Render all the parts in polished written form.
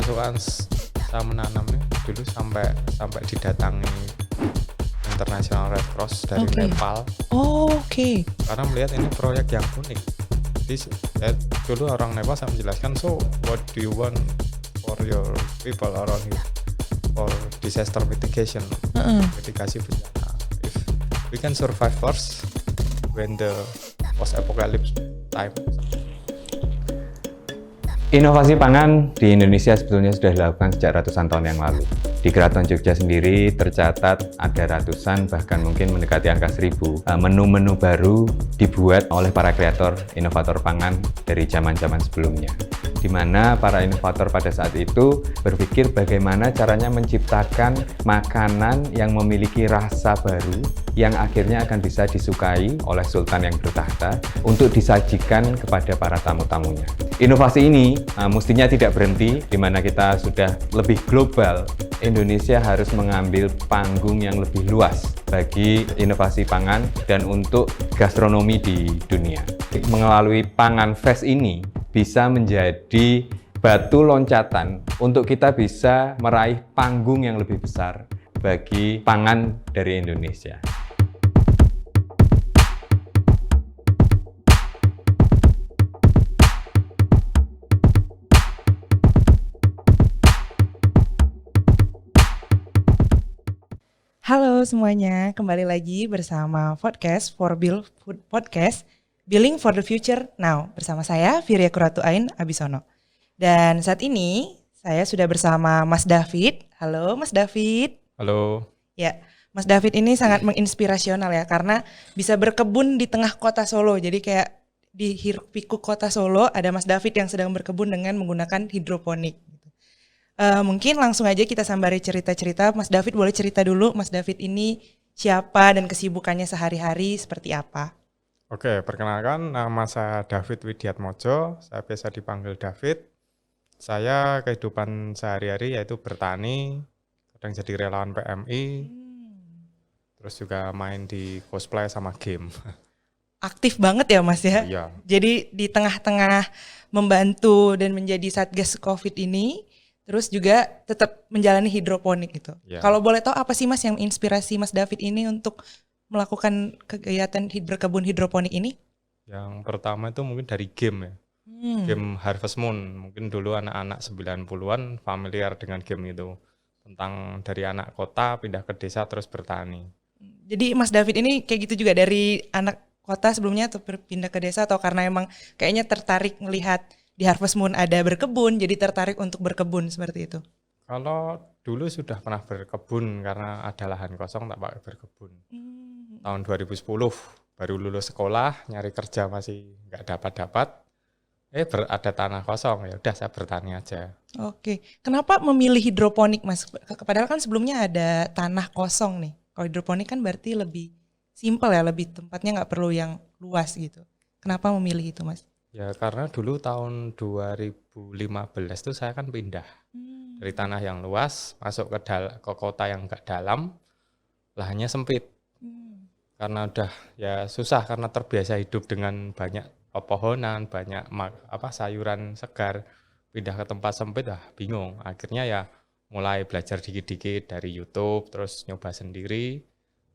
kesukaan saya menanamnya dulu sampai didatangi International Red Cross dari Nepal. Oke. Karena melihat ini proyek yang unik. Jadi dulu orang Nepal saya menjelaskan, so what do you want for your people around here for disaster mitigation, mitigasi bencana. If we can survive first when the post apocalypse time. Inovasi pangan di Indonesia sebetulnya sudah dilakukan sejak ratusan tahun yang lalu. Di Keraton Jogja sendiri tercatat ada ratusan, bahkan mungkin mendekati angka 1000 menu-menu baru dibuat oleh para kreator inovator pangan dari zaman-zaman sebelumnya. Di mana para inovator pada saat itu berpikir bagaimana caranya menciptakan makanan yang memiliki rasa baru yang akhirnya akan bisa disukai oleh sultan yang bertahta untuk disajikan kepada para tamu-tamunya. Inovasi ini mestinya tidak berhenti, di mana kita sudah lebih global. Indonesia harus mengambil panggung yang lebih luas bagi inovasi pangan dan untuk gastronomi di dunia. Melalui Pangan Fest ini bisa menjadi batu loncatan untuk kita bisa meraih panggung yang lebih besar bagi pangan dari Indonesia. Halo semuanya, kembali lagi bersama podcast For Bill Food Podcast, Billing for the Future Now, bersama saya Virya Kuratuain Abisono. Dan saat ini saya sudah bersama Mas David. Halo Mas David. Halo. Ya, Mas David ini sangat menginspirasional ya, karena bisa berkebun di tengah kota Solo. Jadi kayak di hiruk pikuk kota Solo ada Mas David yang sedang berkebun dengan menggunakan hidroponik. Mungkin langsung aja kita sambari cerita-cerita. Mas David boleh cerita dulu, Mas David ini siapa dan kesibukannya sehari-hari seperti apa? Oke, perkenalkan nama saya David Widiatmojo, saya biasa dipanggil David. Saya kehidupan sehari-hari yaitu bertani, kadang jadi relawan PMI, terus juga main di cosplay sama game. Aktif banget ya Mas ya? Iya. Jadi di tengah-tengah membantu dan menjadi Satgas COVID ini, terus juga tetap menjalani hidroponik gitu. Ya. Kalau boleh tahu apa sih Mas yang menginspirasi Mas David ini untuk melakukan kegiatan berkebun hidroponik ini? Yang pertama itu mungkin dari game ya. Game Harvest Moon. Mungkin dulu anak-anak 90-an familiar dengan game itu. Tentang dari anak kota pindah ke desa terus bertani. Jadi Mas David ini kayak gitu juga dari anak kota sebelumnya atau berpindah ke desa, atau karena emang kayaknya tertarik melihat di Harvest Moon ada berkebun, jadi tertarik untuk berkebun seperti itu? Kalau dulu sudah pernah berkebun karena ada lahan kosong tak pakai berkebun. Tahun 2010 baru lulus sekolah, nyari kerja masih nggak dapat. Ada tanah kosong, ya udah saya bertani aja. Oke, kenapa memilih hidroponik Mas? Padahal kan sebelumnya ada tanah kosong nih. Kalau hidroponik kan berarti lebih simpel ya, lebih tempatnya nggak perlu yang luas gitu. Kenapa memilih itu Mas? Ya karena dulu tahun 2015 tuh saya kan pindah dari tanah yang luas masuk ke kota yang nggak dalam, lahannya sempit. Karena udah ya susah karena terbiasa hidup dengan banyak pepohonan, banyak sayuran segar, pindah ke tempat sempit bingung. Akhirnya ya mulai belajar dikit-dikit dari YouTube, terus nyoba sendiri,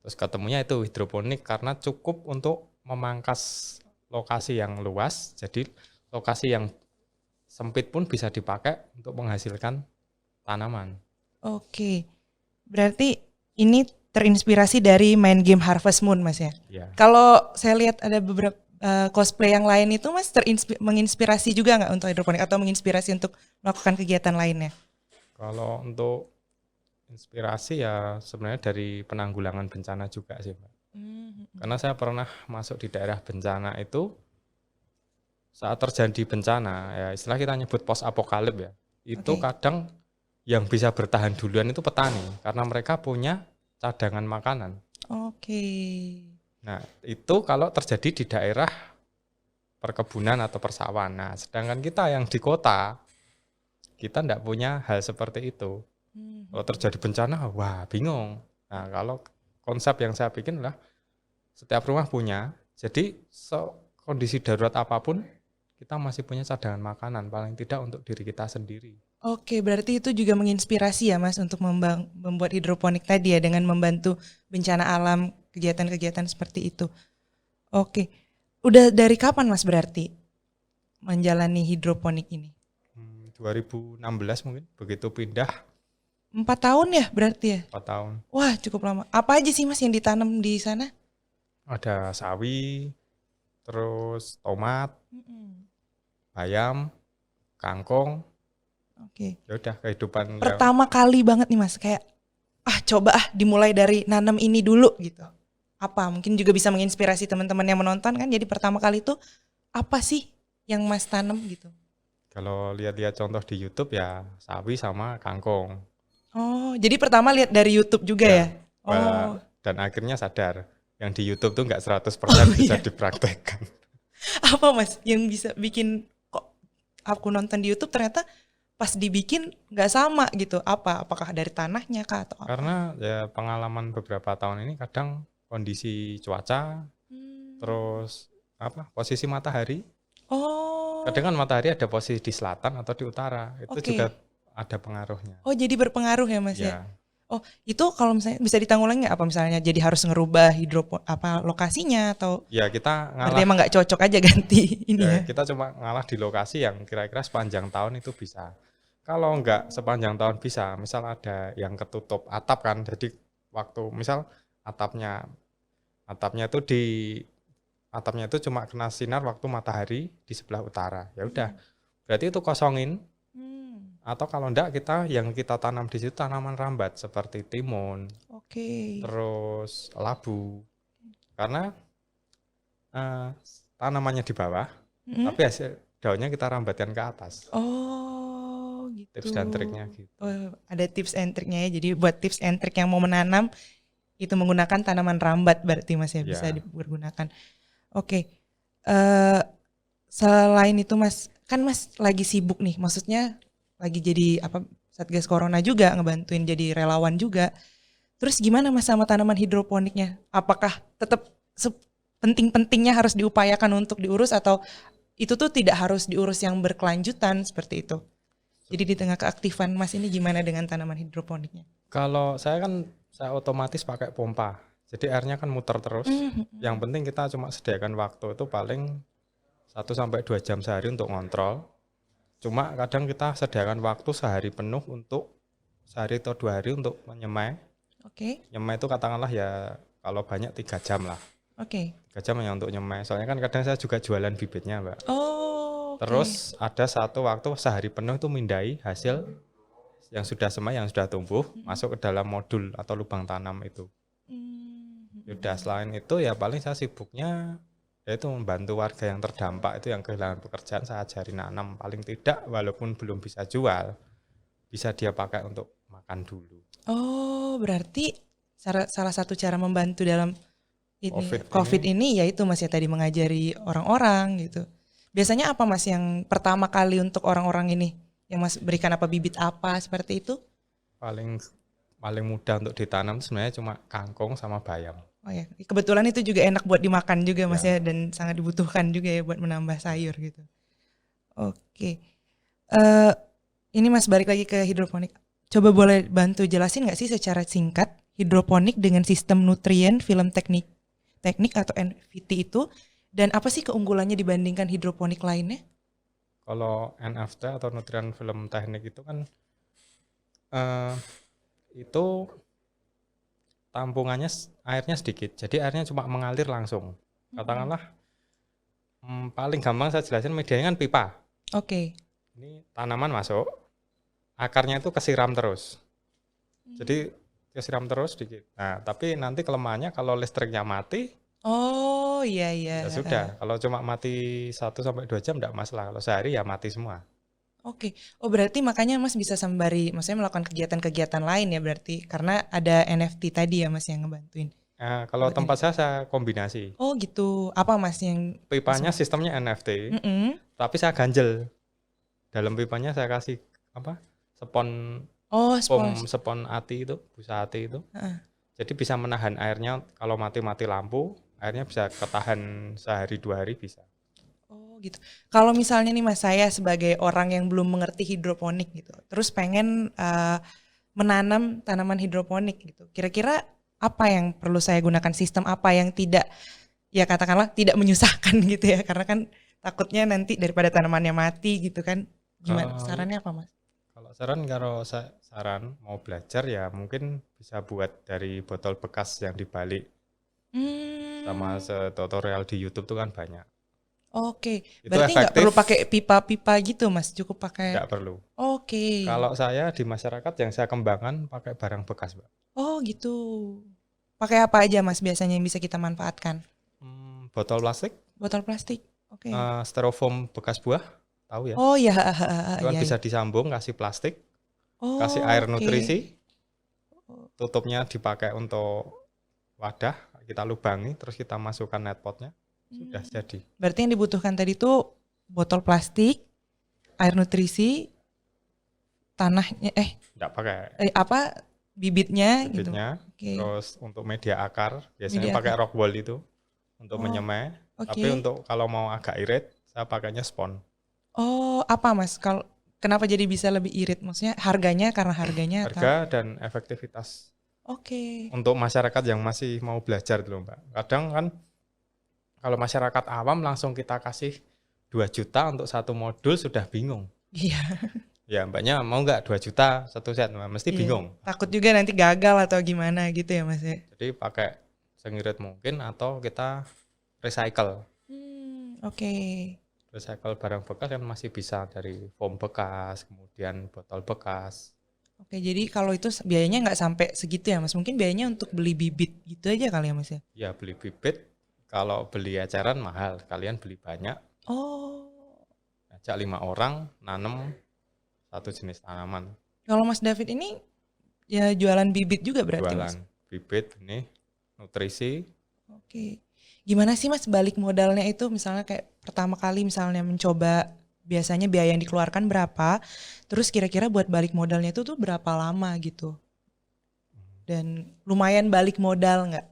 terus ketemunya itu hidroponik karena cukup untuk memangkas lokasi yang luas, jadi lokasi yang sempit pun bisa dipakai untuk menghasilkan tanaman. Oke, berarti ini terinspirasi dari main game Harvest Moon Mas ya? Ya. Kalau saya lihat ada beberapa cosplay yang lain itu Mas menginspirasi juga nggak untuk hidroponik atau menginspirasi untuk melakukan kegiatan lainnya? Kalau untuk inspirasi ya sebenarnya dari penanggulangan bencana juga sih Mbak. Karena saya pernah masuk di daerah bencana itu, saat terjadi bencana, ya istilah kita nyebut post apokalip ya, itu kadang yang bisa bertahan duluan itu petani, karena mereka punya cadangan makanan. Nah itu kalau terjadi di daerah perkebunan atau persawahan. Nah sedangkan kita yang di kota, kita tidak punya hal seperti itu. Kalau terjadi bencana, wah bingung. Nah kalau konsep yang saya bikin adalah setiap rumah punya, jadi kondisi darurat apapun kita masih punya cadangan makanan paling tidak untuk diri kita sendiri. Oke, berarti itu juga menginspirasi ya Mas untuk membuat hidroponik tadi ya dengan membantu bencana alam, kegiatan-kegiatan seperti itu. Oke, udah dari kapan Mas berarti menjalani hidroponik ini? 2016 mungkin begitu pindah 4 tahun ya berarti ya? 4 tahun. Wah cukup lama. Apa aja sih Mas yang ditanam di sana? Ada sawi, terus tomat, Mm-mm. bayam, kangkung. Oke. Ya udah kehidupan yang Pertama kali banget nih Mas, kayak coba dimulai dari nanam ini dulu gitu. Apa mungkin juga bisa menginspirasi teman-teman yang menonton kan. Jadi pertama kali itu apa sih yang Mas tanam gitu? kalau lihat-lihat contoh di YouTube ya sawi sama kangkung. Oh, jadi pertama lihat dari YouTube juga ya? Oh, Dan akhirnya sadar yang di YouTube tuh nggak 100% bisa iya. dipraktekkan. Apa Mas yang bisa bikin kok aku nonton di YouTube ternyata pas dibikin nggak sama gitu? Apakah dari tanahnya kah atau apa? Karena ya pengalaman beberapa tahun ini kadang kondisi cuaca, terus posisi matahari. Oh, Kadang kan matahari ada posisi di selatan atau di utara, itu oke. juga ada pengaruhnya. Oh, jadi berpengaruh ya Mas ya? Ya, Oh, itu kalau misalnya bisa ditanggulangi nggak apa misalnya jadi harus ngerubah lokasinya atau ya kita berarti ngalah. emang nggak cocok aja ganti ini Ya, ya? kita cuma ngalah di lokasi yang kira-kira sepanjang tahun itu bisa. Kalau nggak sepanjang tahun bisa, misal ada yang ketutup atap kan, jadi waktu misal atapnya atapnya itu di atapnya itu cuma kena sinar waktu matahari di sebelah utara. Ya udah, berarti itu kosongin. Hmm, Atau kalau enggak yang kita tanam di situ tanaman rambat seperti timun, oke. terus labu. Karena tanamannya di bawah, Mm. tapi hasil daunnya kita rambatkan ke atas. Oh, gitu. Tips dan triknya gitu. Oh, ada tips and triknya ya. Jadi buat tips and trik yang mau menanam itu menggunakan tanaman rambat berarti Mas ya bisa Ya. dipergunakan. Oke. Selain itu Mas, kan Mas lagi sibuk nih. Maksudnya lagi jadi Satgas Corona juga ngebantuin jadi relawan juga. Terus gimana Mas sama tanaman hidroponiknya? Apakah tetap penting-pentingnya harus diupayakan untuk diurus atau itu tuh tidak harus diurus yang berkelanjutan seperti itu? Jadi di tengah keaktifan Mas ini gimana dengan tanaman hidroponiknya? Kalau saya otomatis pakai pompa. Jadi airnya kan muter terus. Yang penting kita cuma sediakan waktu itu paling 1-2 jam sehari untuk ngontrol. Cuma kadang kita sediakan waktu sehari atau 2 hari untuk menyemai. Oke. Nyemai itu katakanlah ya kalau banyak 3 jam lah. Oke. 3 jam hanya untuk nyemai. Soalnya kan kadang saya juga jualan bibitnya, Mbak. Oh, oke. Terus ada satu waktu sehari penuh itu mindai hasil yang sudah semai, yang sudah tumbuh, masuk ke dalam modul atau lubang tanam itu. Udah selain itu ya paling saya sibuknya yaitu membantu warga yang terdampak itu yang kehilangan pekerjaan, saya ajari nanam paling tidak walaupun belum bisa jual, bisa dia pakai untuk makan dulu. Oh, berarti salah satu cara membantu dalam COVID ini yaitu Mas ya tadi mengajari orang-orang gitu. Biasanya apa Mas yang pertama kali untuk orang-orang ini yang Mas berikan bibit apa seperti itu? Paling mudah untuk ditanam itu sebenarnya cuma kangkung sama bayam. Oh ya, kebetulan itu juga enak buat dimakan juga Mas ya dan sangat dibutuhkan juga ya buat menambah sayur gitu. Oke. Ini Mas balik lagi ke hidroponik. Coba boleh bantu jelasin nggak sih secara singkat hidroponik dengan sistem nutrien film teknik atau NFT itu dan apa sih keunggulannya dibandingkan hidroponik lainnya? Kalau NFT atau nutrien film teknik itu kan itu tampungannya airnya sedikit, jadi airnya cuma mengalir langsung. Katakanlah paling gampang saya jelasin medianya kan pipa. Oke. Ini tanaman masuk, akarnya itu kesiram terus. Jadi kesiram terus sedikit. Nah, tapi nanti kelemahannya kalau listriknya mati, oh iya. ya sudah. Kalau cuma mati 1-2 jam enggak masalah. Kalau sehari ya mati semua. Oke. Oh berarti makanya Mas bisa sembari maksudnya melakukan kegiatan-kegiatan lain ya berarti karena ada NFT tadi ya Mas yang ngebantuin. Kalau tempat saya kombinasi. Oh gitu. Apa Mas yang Pipanya sistemnya NFT, tapi saya ganjel. Dalam pipanya saya kasih spon spon ati itu, busa ati itu. Jadi bisa menahan airnya kalau mati lampu, airnya bisa ketahan sehari 2 hari bisa. Oh gitu. Kalau misalnya nih Mas, saya sebagai orang yang belum mengerti hidroponik gitu, terus pengen menanam tanaman hidroponik gitu. Kira-kira apa yang perlu saya gunakan, sistem apa yang tidak, ya katakanlah tidak menyusahkan gitu ya, karena kan takutnya nanti daripada tanamannya mati gitu kan. Gimana sarannya apa Mas? Kalau saran mau belajar ya mungkin bisa buat dari botol bekas yang dibalik. Sama tutorial di YouTube tuh kan banyak. Oke, Itu berarti nggak efektif. perlu pakai pipa-pipa gitu Mas, cukup pakai. Nggak perlu. Oke. Kalau saya di masyarakat yang saya kembangkan pakai barang bekas, Mbak. Oh gitu. Pakai apa aja Mas biasanya yang bisa kita manfaatkan? Botol plastik, Botol plastik. Oke. styrofoam bekas buah, tahu ya? Oh ya, Itu kan iya, bisa disambung, kasih plastik, Oh, kasih air oke. nutrisi, tutupnya dipakai untuk wadah, kita lubangi, terus kita masukkan net potnya, sudah jadi. Berarti yang dibutuhkan tadi tuh botol plastik, air nutrisi, tanahnya, Nggak pakai apa bibitnya, gitu. bibitnya, Oke. terus untuk media akar, biasanya Media pakai rock wool itu untuk Oh, menyemai. oke. Tapi untuk kalau mau agak irit, saya pakainya spon. Oh, apa Mas? Kalau kenapa jadi bisa lebih irit? Maksudnya harganya, karena harganya atau? Harga dan efektivitas. Oke. Untuk masyarakat yang masih mau belajar dulu, Mbak. Kadang kan kalau masyarakat awam langsung kita kasih 2 juta untuk satu modul sudah bingung. Iya. Ya Mbaknya mau nggak 2 juta satu set? Mbak? Mesti Iya. bingung. Takut juga nanti gagal atau gimana gitu ya Mas ya. Jadi pakai sengirit mungkin atau kita recycle. Oke. Recycle barang bekas kan masih bisa dari foam bekas, kemudian botol bekas. Oke, jadi kalau itu biayanya nggak sampai segitu ya Mas. Mungkin biayanya untuk beli bibit gitu aja kali ya Mas ya. Ya beli bibit, kalau beli eceran mahal, kalian beli banyak. Oh. Ajak 5 orang, nanem satu jenis tanaman. Kalau Mas David ini ya jualan bibit juga berarti Mas. Jualan bibit, benih, nutrisi. Oke. Gimana sih Mas balik modalnya itu, misalnya kayak pertama kali misalnya mencoba, biasanya biaya yang dikeluarkan berapa, terus kira-kira buat balik modalnya itu tuh berapa lama gitu, dan lumayan balik modal nggak?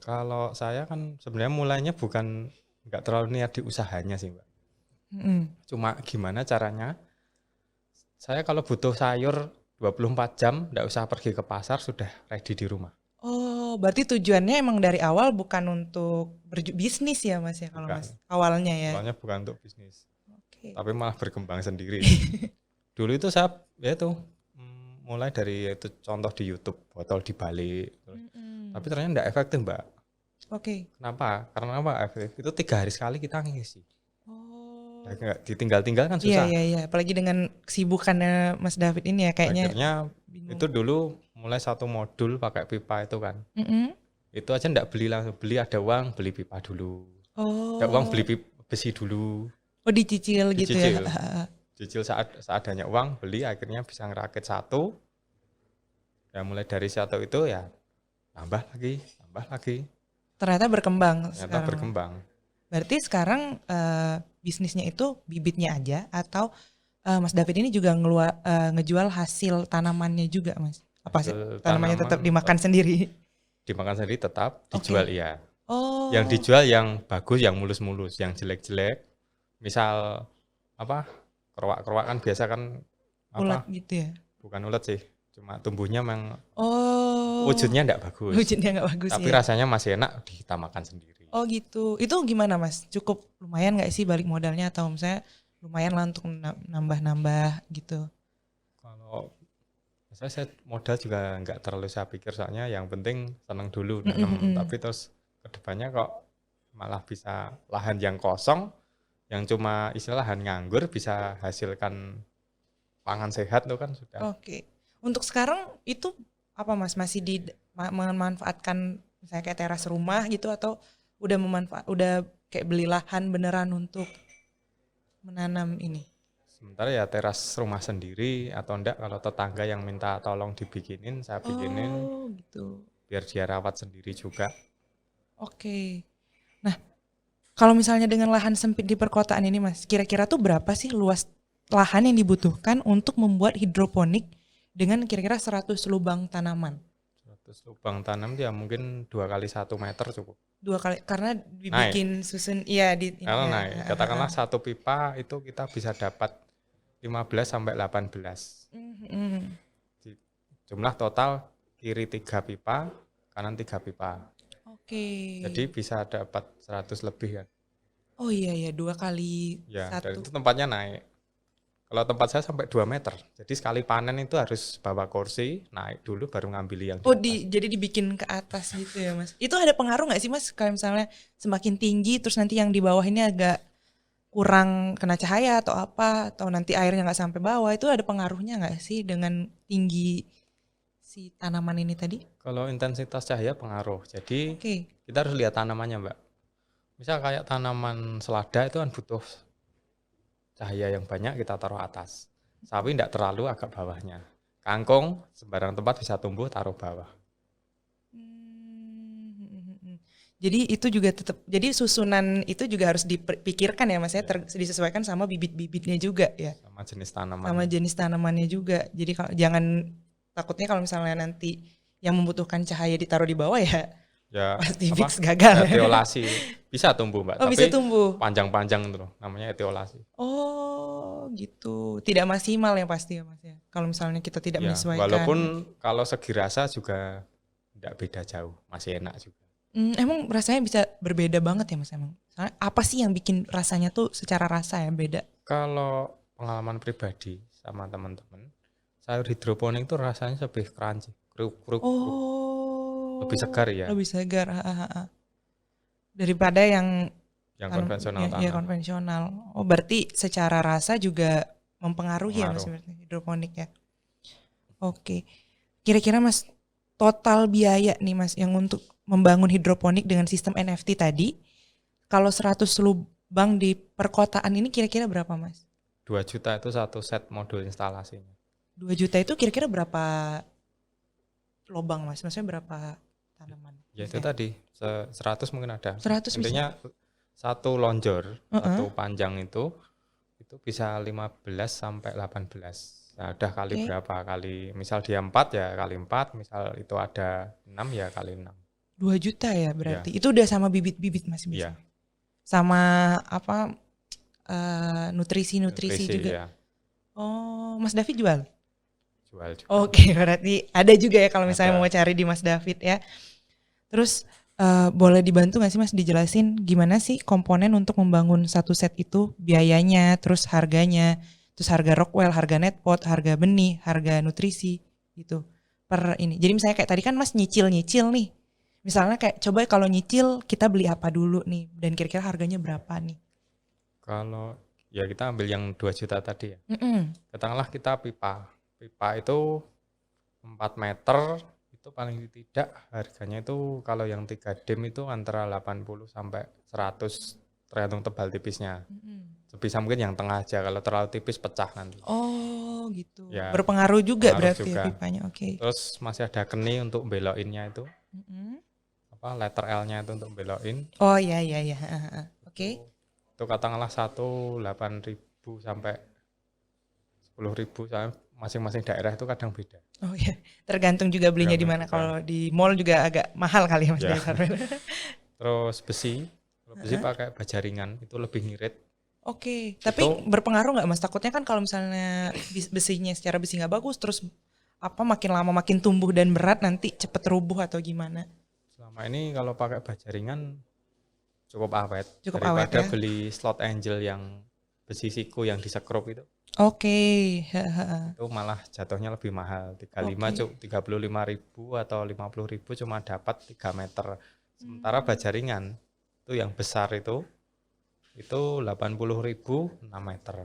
Kalau saya kan sebenarnya mulainya bukan nggak terlalu niat di usahanya sih Mbak. Cuma gimana caranya, saya kalau butuh sayur 24 jam nggak usah pergi ke pasar, sudah ready di rumah. Oh, berarti tujuannya emang dari awal bukan untuk berbisnis ya Mas ya, kalau Bukan. Mas awalnya ya. Soalnya bukan untuk bisnis, Oke. tapi malah berkembang sendiri. Dulu itu saya ya itu mulai dari itu contoh di YouTube, botol dibalik. Tapi ternyata nggak efektif Mbak. Oke. Kenapa? Karena apa efektif? Itu 3 hari sekali kita ngisi. Oh. Ya, nggak ditinggal-tinggal kan Iya, susah. iya. Apalagi dengan kesibukannya Mas David ini ya, kayaknya Akhirnya bingung. itu dulu mulai satu modul pakai pipa itu kan. Mm-mm. Itu aja nggak beli langsung, beli ada uang beli pipa dulu. Oh. Ada uang beli besi dulu. Oh, dicicil gitu Dicicil. ya. Cicil seadanya uang beli, akhirnya bisa ngerakit satu. Ya mulai dari satu itu ya tambah lagi. Ternyata berkembang Ternyata sekarang. berkembang. Berarti sekarang bisnisnya itu bibitnya aja, atau Mas David ini juga ngejual hasil tanamannya juga Mas? Apa sih? Hasil Tanamannya tanaman tetap dimakan sendiri? Dimakan sendiri tetap, Oke. dijual iya. Oh. Yang dijual yang bagus, yang mulus-mulus, yang jelek-jelek. Misal apa? Kerwak-kerwak kan biasa kan ulat apa? gitu ya? Bukan ulat sih, cuma tumbuhnya memang Oh. wujudnya enggak bagus. Wujudnya nggak bagus Tapi ya? rasanya masih enak, kita makan sendiri. Oh gitu. Itu gimana Mas? Cukup lumayan nggak sih balik modalnya, atau misalnya lumayan lah untuk nambah-nambah gitu? Kalau saya modal juga nggak terlalu saya pikir, soalnya yang penting senang dulu nanam. Tapi terus kedepannya kok malah bisa lahan yang kosong, yang cuma istilah lahan nganggur bisa hasilkan pangan sehat tuh kan sudah. Oke. Untuk sekarang itu apa Mas? Masih memanfaatkan misalnya kayak teras rumah gitu, atau udah kayak beli lahan beneran untuk menanam ini? Sementara ya teras rumah sendiri, atau enggak kalau tetangga yang minta tolong dibikinin, saya bikinin Oh gitu. biar dia rawat sendiri juga. Oke. Nah, kalau misalnya dengan lahan sempit di perkotaan ini Mas, kira-kira tuh berapa sih luas lahan yang dibutuhkan untuk membuat hidroponik dengan kira-kira 100 lubang tanaman? Terus lubang tanam dia mungkin 2 kali 1 meter cukup. 2 kali karena dibikin susun iya di ini Kalau ya. naik, katakanlah satu pipa itu kita bisa dapat 15 sampai 18. Jumlah total kiri 3 pipa, kanan 3 pipa. Oke. Jadi bisa dapat 100 lebih kan. Oh iya ya, 2 kali Ya, 1. dan itu tempatnya naik. Kalau tempat saya sampai 2 meter. Jadi sekali panen itu harus bawa kursi, naik dulu baru ngambil yang di Oh atas. jadi dibikin ke atas gitu ya Mas. Itu ada pengaruh nggak sih Mas kalau misalnya semakin tinggi terus nanti yang di bawah ini agak kurang kena cahaya atau apa atau nanti airnya nggak sampai bawah, itu ada pengaruhnya nggak sih dengan tinggi si tanaman ini tadi? Kalau intensitas cahaya pengaruh. Jadi Oke. kita harus lihat tanamannya, Mbak. Misal kayak tanaman selada itu kan butuh cahaya yang banyak, kita taruh atas. Sawi tidak terlalu agak bawahnya. Kangkung sembarang tempat bisa tumbuh, taruh bawah. Jadi itu juga tetap, jadi susunan itu juga harus dipikirkan ya Mas ya, disesuaikan sama bibit-bibitnya juga ya. Sama jenis tanaman. Sama jenis tanamannya juga. Jadi jangan takutnya kalau misalnya nanti yang membutuhkan cahaya ditaruh di bawah ya pasti fix gagal. Etiolasi bisa tumbuh Mbak, tapi bisa tumbuh. Panjang-panjang itu loh, namanya etiolasi. Oh gitu, tidak maksimal ya pasti ya Mas ya. Kalau misalnya kita tidak menyesuaikan. Walaupun kalau segi rasa juga tidak beda jauh, masih enak juga. Emang rasanya bisa berbeda banget ya Mas emang. Soalnya apa sih yang bikin rasanya tuh secara rasa ya beda? Kalau pengalaman pribadi sama teman-teman, sayur hidroponik itu rasanya lebih crunchy, kruk-kruk. Lebih segar ya. Lebih segar, daripada yang konvensional tanah. Ya konvensional. Oh berarti secara rasa juga mempengaruhi ya Mas berarti hidroponik ya. Oke. Kira-kira Mas total biaya nih Mas yang untuk membangun hidroponik dengan sistem NFT tadi, kalau 100 lubang di perkotaan ini kira-kira berapa Mas? 2 juta itu satu set modul instalasinya. 2 juta itu kira-kira berapa lubang Mas? Maksudnya berapa tanaman? Ya itu tadi 100 mungkin ada. 100 intinya bisa. Satu lonjor, satu panjang itu bisa 15 sampai 18. Nah, udah kali berapa kali, misal dia 4 ya kali 4, misal itu ada 6 ya kali 6. 2 juta ya berarti. Itu udah sama bibit-bibit Mas bisa. Iya. Sama apa nutrisi juga. Ya. Oh, Mas David jual? Jual juga. Oke, berarti ada juga ya kalau misalnya mau cari di Mas David ya. Terus boleh dibantu nggak sih Mas dijelasin gimana sih komponen untuk membangun satu set itu, biayanya, terus harganya, terus harga Rockwell, harga netpot, harga benih, harga nutrisi gitu per ini. Jadi misalnya kayak tadi kan Mas nyicil nih. Misalnya kayak coba kalau nyicil kita beli apa dulu nih dan kira-kira harganya berapa nih? Kalau ya kita ambil yang 2 juta tadi ya. Katakanlah kita pipa itu 4 meter itu paling tidak harganya itu kalau yang 3 dem itu antara 80 sampai 100 tergantung tebal tipisnya. Sebisa mungkin yang tengah aja, kalau terlalu tipis pecah nanti. Oh gitu. Ya, berpengaruh juga berarti juga. Ya pipanya. Oke. Terus masih ada keni untuk belokinnya itu. Letter L-nya itu untuk belokin. Oh iya. Oke. Itu katakanlah 8.000 sampai 10.000, soalnya masing-masing daerah itu kadang beda. Oh iya, tergantung juga belinya di mana. Kalau di mall juga agak mahal kali ya Mas. Terus besi pakai baja ringan itu lebih ngirit. Oke, tapi berpengaruh nggak Mas? Takutnya kan kalau misalnya besinya secara besi nggak bagus, terus makin lama makin tumbuh dan berat nanti cepet rubuh atau gimana? Selama ini kalau pakai baja ringan cukup awet. Daripada beli slot angel yang besi siku yang disekrup itu. Oke. Itu malah jatuhnya lebih mahal. 35.000 atau 50.000 cuma dapat 3 meter. Sementara baja ringan itu yang besar itu 80.000 6 meter.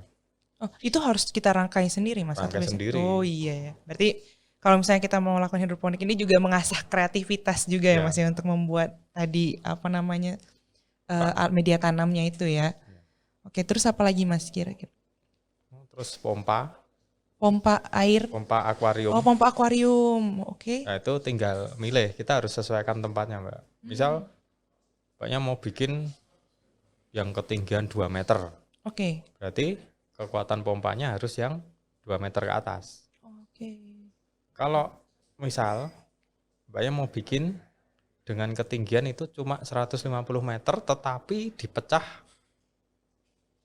Oh, itu harus kita rangkai sendiri Mas? Rangkai sendiri. Oh iya ya. Berarti kalau misalnya kita mau melakukan hidroponik ini juga mengasah kreativitas juga ya Mas ya untuk membuat tadi media tanamnya itu ya. Oke, terus apa lagi Mas kira-kira? Terus pompa air. Pompa akuarium. Oh, pompa akuarium. Oke. Nah, itu tinggal milih, kita harus sesuaikan tempatnya, Mbak. Misal Mbaknya mau bikin yang ketinggian 2 meter. Oke. Berarti kekuatan pompanya harus yang 2 meter ke atas. Oke. Kalau misal Mbaknya mau bikin dengan ketinggian itu cuma 150 meter tetapi dipecah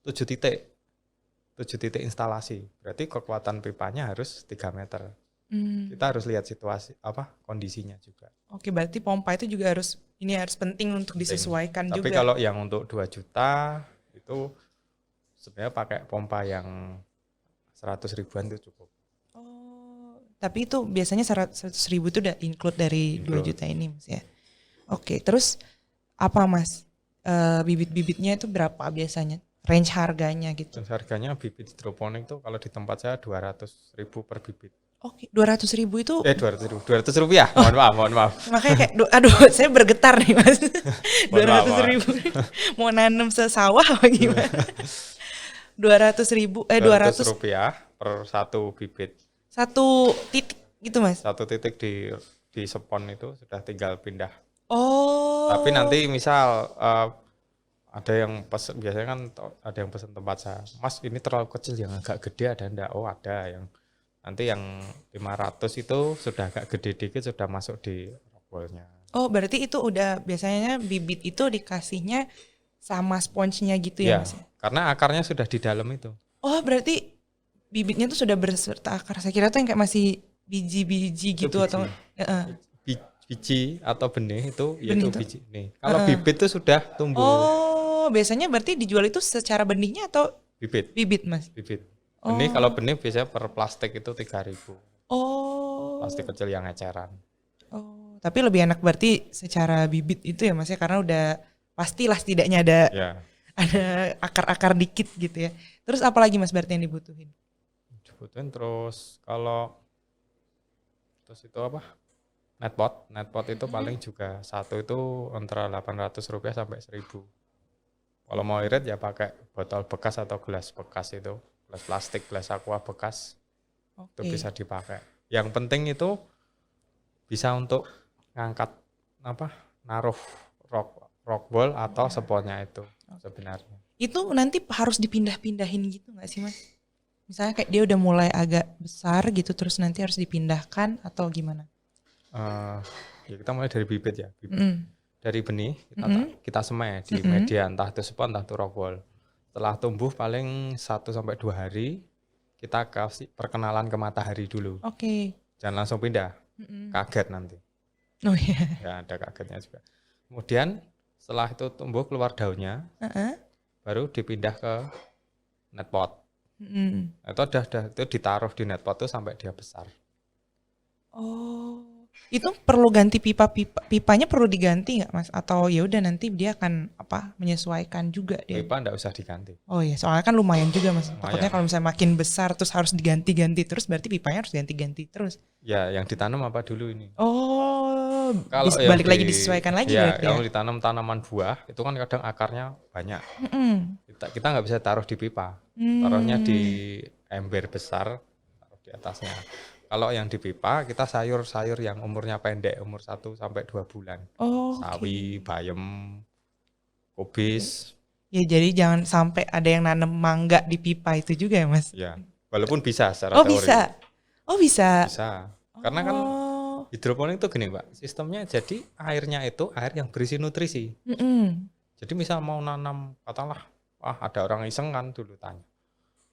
7 titik. 7 titik instalasi. Berarti kekuatan pipanya harus 3 meter. Kita harus lihat situasi kondisinya juga. Oke, berarti pompa itu juga harus penting untuk disesuaikan Tapi juga. kalau yang untuk 2 juta itu sebenarnya pakai pompa yang 100 ribuan itu cukup. Oh, tapi itu biasanya 100 ribu itu udah include dari 2 juta ini Mas ya. Oke, terus apa Mas? Bibit-bibitnya itu berapa biasanya? Range harganya gitu. Dan harganya bibit hidroponik itu kalau di tempat saya 200 ribu per bibit. Oke, 200 ribu itu 200 ribu, 200 rupiah. Mohon maaf. makanya kayak aduh saya bergetar nih Mas. 200 ribu mau nanam sesawah apa gimana? 200 ribu 200 rupiah per satu bibit. Satu titik gitu Mas. Satu titik di spon itu sudah tinggal pindah. Oh. Tapi nanti misal ada yang pesen, biasanya kan ada yang pesen tempat saya, Mas ini terlalu kecil yang agak gede ada enggak? Oh ada, yang nanti yang 500 itu sudah agak gede dikit sudah masuk di rockwoolnya. Oh berarti itu udah biasanya bibit itu dikasihnya sama sponsnya gitu ya Mas? Karena akarnya sudah di dalam itu. Oh berarti bibitnya tuh sudah berserta akar. Saya kira tuh yang kayak masih biji-biji gitu atau biji atau benih itu benih yaitu biji nih. Kalau bibit itu sudah tumbuh. Oh, biasanya berarti dijual itu secara benihnya atau bibit Mas? Bibit. Benih kalau benih biasanya per plastik itu 3.000. Oh. Plastik kecil yang eceran. Oh, tapi lebih enak berarti secara bibit itu ya Mas ya, karena udah pastilah setidaknya ada akar-akar dikit gitu ya. Terus apa lagi Mas berarti yang dibutuhin? Terus kalau itu apa? Netpot itu paling juga satu itu antara 800 rupiah sampai 1.000. Kalau mau irit ya pakai botol bekas atau gelas bekas itu, gelas plastik, gelas aqua bekas. Itu bisa dipakai. Yang penting itu bisa untuk ngangkat naruh rockwool atau sponnya itu sebenarnya. Itu nanti harus dipindah-pindahin gitu nggak sih Mas? Misalnya kayak dia udah mulai agak besar gitu terus nanti harus dipindahkan atau gimana? Ya kita mulai dari bibit ya, dari benih kita semai di media entah itu spon entah itu rockwool. Setelah tumbuh paling 1-2 hari kita kasih perkenalan ke matahari dulu. Oke. Jangan langsung pindah, kaget nanti. Oh iya. Ya ada kagetnya juga. Kemudian setelah itu tumbuh keluar daunnya, baru dipindah ke netpot. Itu itu ditaruh di netpot tuh sampai dia besar. Oh, itu perlu ganti pipanya perlu diganti nggak Mas? Atau ya udah nanti dia akan menyesuaikan juga dia? Pipa nggak usah diganti. Oh iya, soalnya kan lumayan juga Mas. Takutnya kalau misalnya makin besar terus harus diganti-ganti terus berarti pipanya harus ganti-ganti terus. Ya, yang ditanam apa dulu ini? Oh, kalau balik lagi disesuaikan lagi berarti ya? Kalau ditanam tanaman buah itu kan kadang akarnya banyak. Kita nggak bisa taruh di pipa, taruhnya di ember besar, taruh di atasnya. Kalau yang di pipa kita sayur-sayur yang umurnya pendek, umur 1-2 bulan. Sawi, bayam, kubis. Ya jadi jangan sampai ada yang nanam mangga di pipa itu juga ya Mas? Ya, walaupun bisa secara teori. Bisa. Bisa. Karena kan hidroponik itu gini Mbak, sistemnya jadi airnya itu air yang berisi nutrisi. Jadi misal mau nanam, katakanlah, ada orang iseng kan dulu tanya,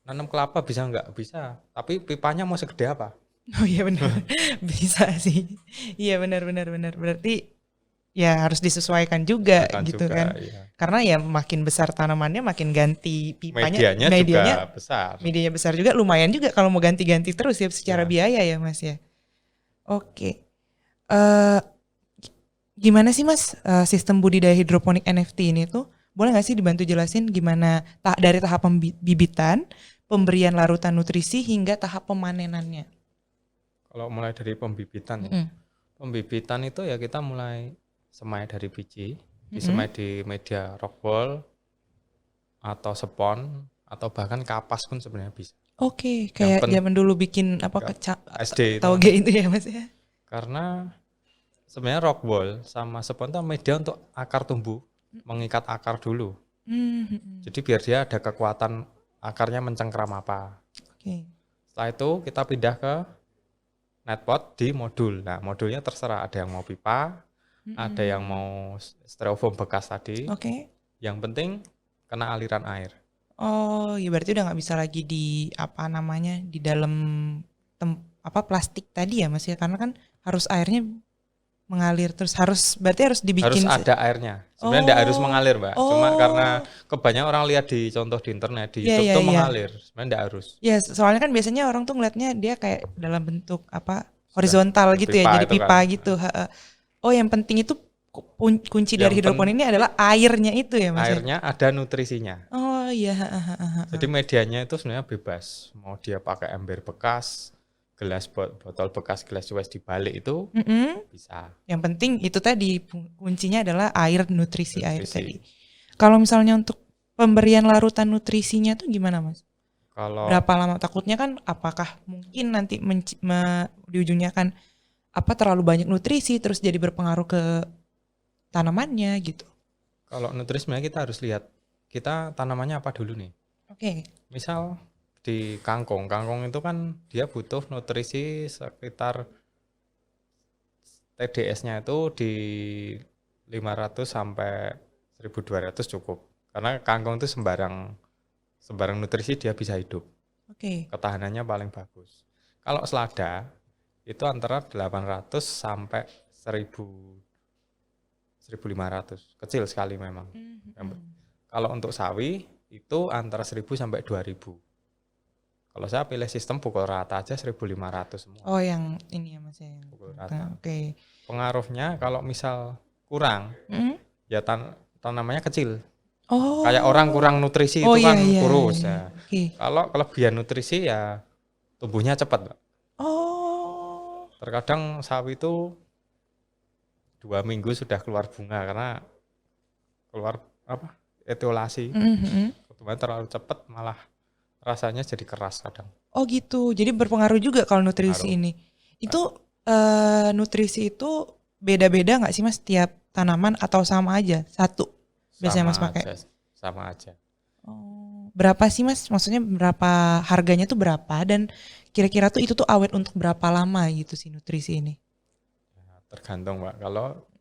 nanam kelapa bisa nggak? Bisa, tapi pipanya mau segede apa? Oh iya benar, bisa sih. Iya benar. Berarti ya harus disesuaikan juga gitu kan. Iya. Karena ya makin besar tanamannya makin ganti pipanya. Medianya juga besar. Medianya besar juga, lumayan juga kalau mau ganti-ganti terus ya secara biaya ya Mas ya. Oke. Gimana sih Mas sistem budidaya hidroponik NFT ini tuh? Boleh nggak sih dibantu jelasin gimana dari tahap pembibitan, pemberian larutan nutrisi hingga tahap pemanenannya? Kalau mulai dari pembibitan, pembibitan itu ya kita mulai semai dari biji, disemai di media rockwool atau spon atau bahkan kapas pun sebenarnya bisa. Oke, kayak zaman dulu bikin SD tauge itu ya Mas ya. Karena sebenarnya rockwool sama spon itu media untuk akar tumbuh, mengikat akar dulu. Jadi biar dia ada kekuatan akarnya mencengkram apa. Oke. Setelah itu kita pindah ke netpot di modul. Nah, modulnya terserah, ada yang mau pipa, ada yang mau styrofoam bekas tadi. Oke. Yang penting kena aliran air. Oh, ya berarti udah nggak bisa lagi di apa namanya di dalam plastik tadi ya Mas ya, karena kan harus airnya mengalir terus berarti harus dibikin Harus ada airnya. Sebenarnya nggak harus mengalir, Mbak. Cuma karena kebanyakan orang lihat di contoh di internet, di Iya, YouTube iya, tuh iya. mengalir. Sebenarnya nggak harus. Ya, soalnya kan biasanya orang tuh ngeliatnya dia kayak dalam bentuk apa horizontal gitu ya, pipa jadi itu pipa kan. gitu. Oh, yang penting itu kunci dari hidroponik ini adalah airnya itu ya Mas ya? Airnya ada nutrisinya. Oh iya. Jadi medianya itu sebenarnya bebas. Mau dia pakai ember bekas, gelas botol bekas, gelas cues dibalik itu bisa. Yang penting itu tadi kuncinya adalah air, nutrisi air Nutrisi. tadi. Kalau misalnya untuk pemberian larutan nutrisinya tuh gimana Mas? Kalau Berapa lama? Takutnya kan apakah mungkin nanti di ujungnya kan terlalu banyak nutrisi terus jadi berpengaruh ke tanamannya gitu. kalau nutrisi sebenarnya kita harus lihat kita tanamannya apa dulu nih. Oke. Misal di kangkung itu kan dia butuh nutrisi sekitar TDS-nya itu di 500 sampai 1200 cukup. Karena kangkung itu sembarang nutrisi dia bisa hidup. Oke. Ketahanannya paling bagus. Kalau selada itu antara 800 sampai 1500. Kecil sekali memang. Kalau untuk sawi itu antara 1000 sampai 2000. Kalau saya pilih sistem pukul rata aja 1500 semua. Oh, yang ini ya Mas ya. Pukul rata. Oke. Pengaruhnya kalau misal kurang, ya tanamannya kecil. Oh. Kayak orang kurang nutrisi itu kan kurus. Iya. Ya. Oke. Kalau kelebihan nutrisi ya tumbuhnya cepat, Mbak. Oh. Terkadang sawi itu 2 minggu sudah keluar bunga karena keluar etiolasi. Kemudian terlalu cepat malah rasanya jadi keras kadang. Oh gitu. Jadi berpengaruh juga kalau nutrisi ini. Itu nutrisi itu beda-beda nggak sih Mas tiap tanaman atau sama aja? Satu biasanya Mas pakai? Sama aja. Oh, berapa sih Mas? Maksudnya berapa harganya tuh berapa dan kira-kira tuh itu tuh awet untuk berapa lama gitu sih nutrisi ini? Ya, tergantung Mbak.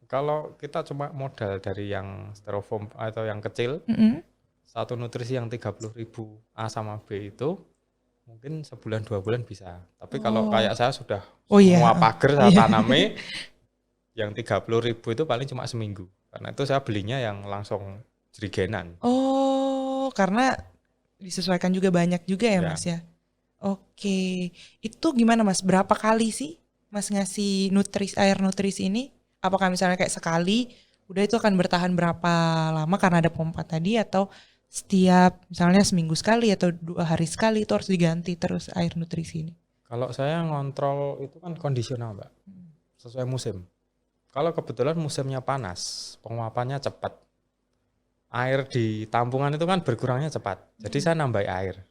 Kalau kita cuma modal dari yang styrofoam atau yang kecil, satu nutrisi yang 30.000 A sama B itu mungkin sebulan 2 bulan bisa. Tapi kalau kayak saya sudah semua pagar saya tanami, yang 30.000 itu paling cuma seminggu. Karena itu saya belinya yang langsung jerigenan. Oh, karena disesuaikan juga banyak juga ya Mas ya? Oke, itu gimana Mas? Berapa kali sih Mas ngasih air nutrisi ini? Apakah misalnya kayak sekali, udah itu akan bertahan berapa lama karena ada pompa tadi, atau setiap misalnya seminggu sekali atau 2 hari sekali itu harus diganti terus air nutrisi ini? Kalau saya ngontrol itu kan kondisional Mbak, sesuai musim. Kalau kebetulan musimnya panas, penguapannya cepat. Air di tampungan itu kan berkurangnya cepat. Jadi saya nambah air.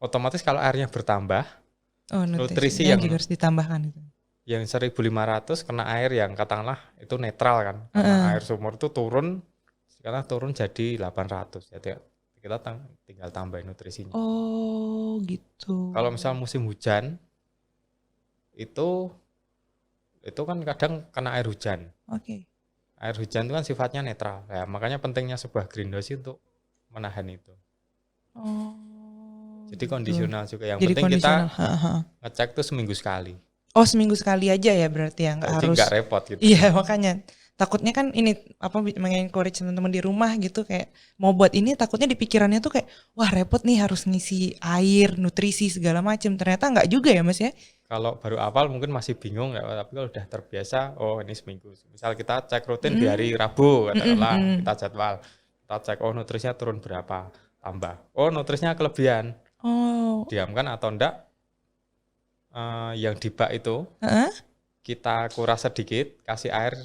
Otomatis kalau airnya bertambah, nutrisi yang juga harus ditambahkan itu. Yang 1500 kena air yang katakanlah itu netral kan. Karena air sumur itu turun, sekarang turun jadi 800. Jadi kita tinggal tambah nutrisinya. Oh, gitu. Kalau misal musim hujan itu kan kadang kena air hujan. Oke. Air hujan itu kan sifatnya netral. Ya, makanya pentingnya sebuah greenhouse untuk menahan itu. Oh. Jadi kondisional juga. Yang jadi penting kita ngecek tuh seminggu sekali. Oh, seminggu sekali aja ya berarti ya, nggak harus. Jadi nggak repot gitu. Iya, makanya. Takutnya kan ini mengencourage teman-teman di rumah gitu, kayak mau buat ini takutnya di pikirannya tuh kayak wah repot nih harus ngisi air, nutrisi segala macam. Ternyata nggak juga ya Mas ya. Kalau baru awal mungkin masih bingung ya, tapi kalau udah terbiasa, oh ini seminggu. Misal kita cek rutin di hari Rabu, katakanlah kita jadwal. Kita cek nutrisinya turun berapa, tambah. Oh nutrisinya kelebihan. Oh. Diamkan atau enggak, yang di bak itu kita kuras sedikit, kasih air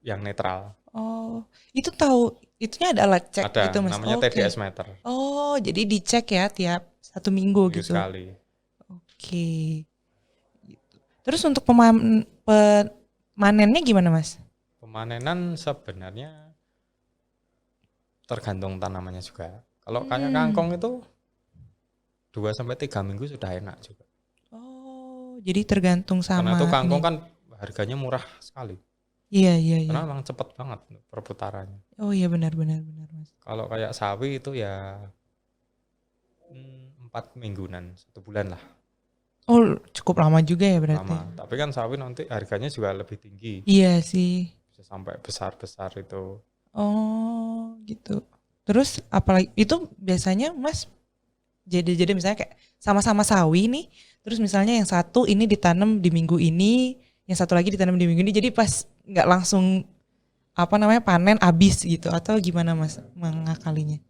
yang netral. Oh, itu itunya ada alat cek ada, gitu Mas? namanya TDS meter. Oh, jadi dicek ya tiap 1 minggu gitu? Sekali. Oke. Gitu. Terus untuk pemanennya gimana Mas? Pemanenan sebenarnya tergantung tanamannya juga. Kalau kayak kangkung itu 2-3 minggu sudah enak juga. Oh, jadi tergantung Karena sama itu kangkung ini. kan harganya murah sekali. Iya, iya, iya. Karena memang cepet banget perputarannya. Oh iya benar Mas. Kalau kayak sawi itu ya 4 mingguan, 1 bulan lah Oh cukup lama juga ya berarti. lama. Tapi kan sawi nanti harganya juga lebih tinggi, Iya sih. bisa sampai besar-besar itu. Oh gitu. Terus apalagi itu biasanya Mas jadi misalnya kayak sama-sama sawi nih, terus misalnya yang satu ini ditanam di minggu ini, yang satu lagi ditanam di minggu ini, jadi pas nggak langsung panen habis gitu atau gimana Mas mengakalinya?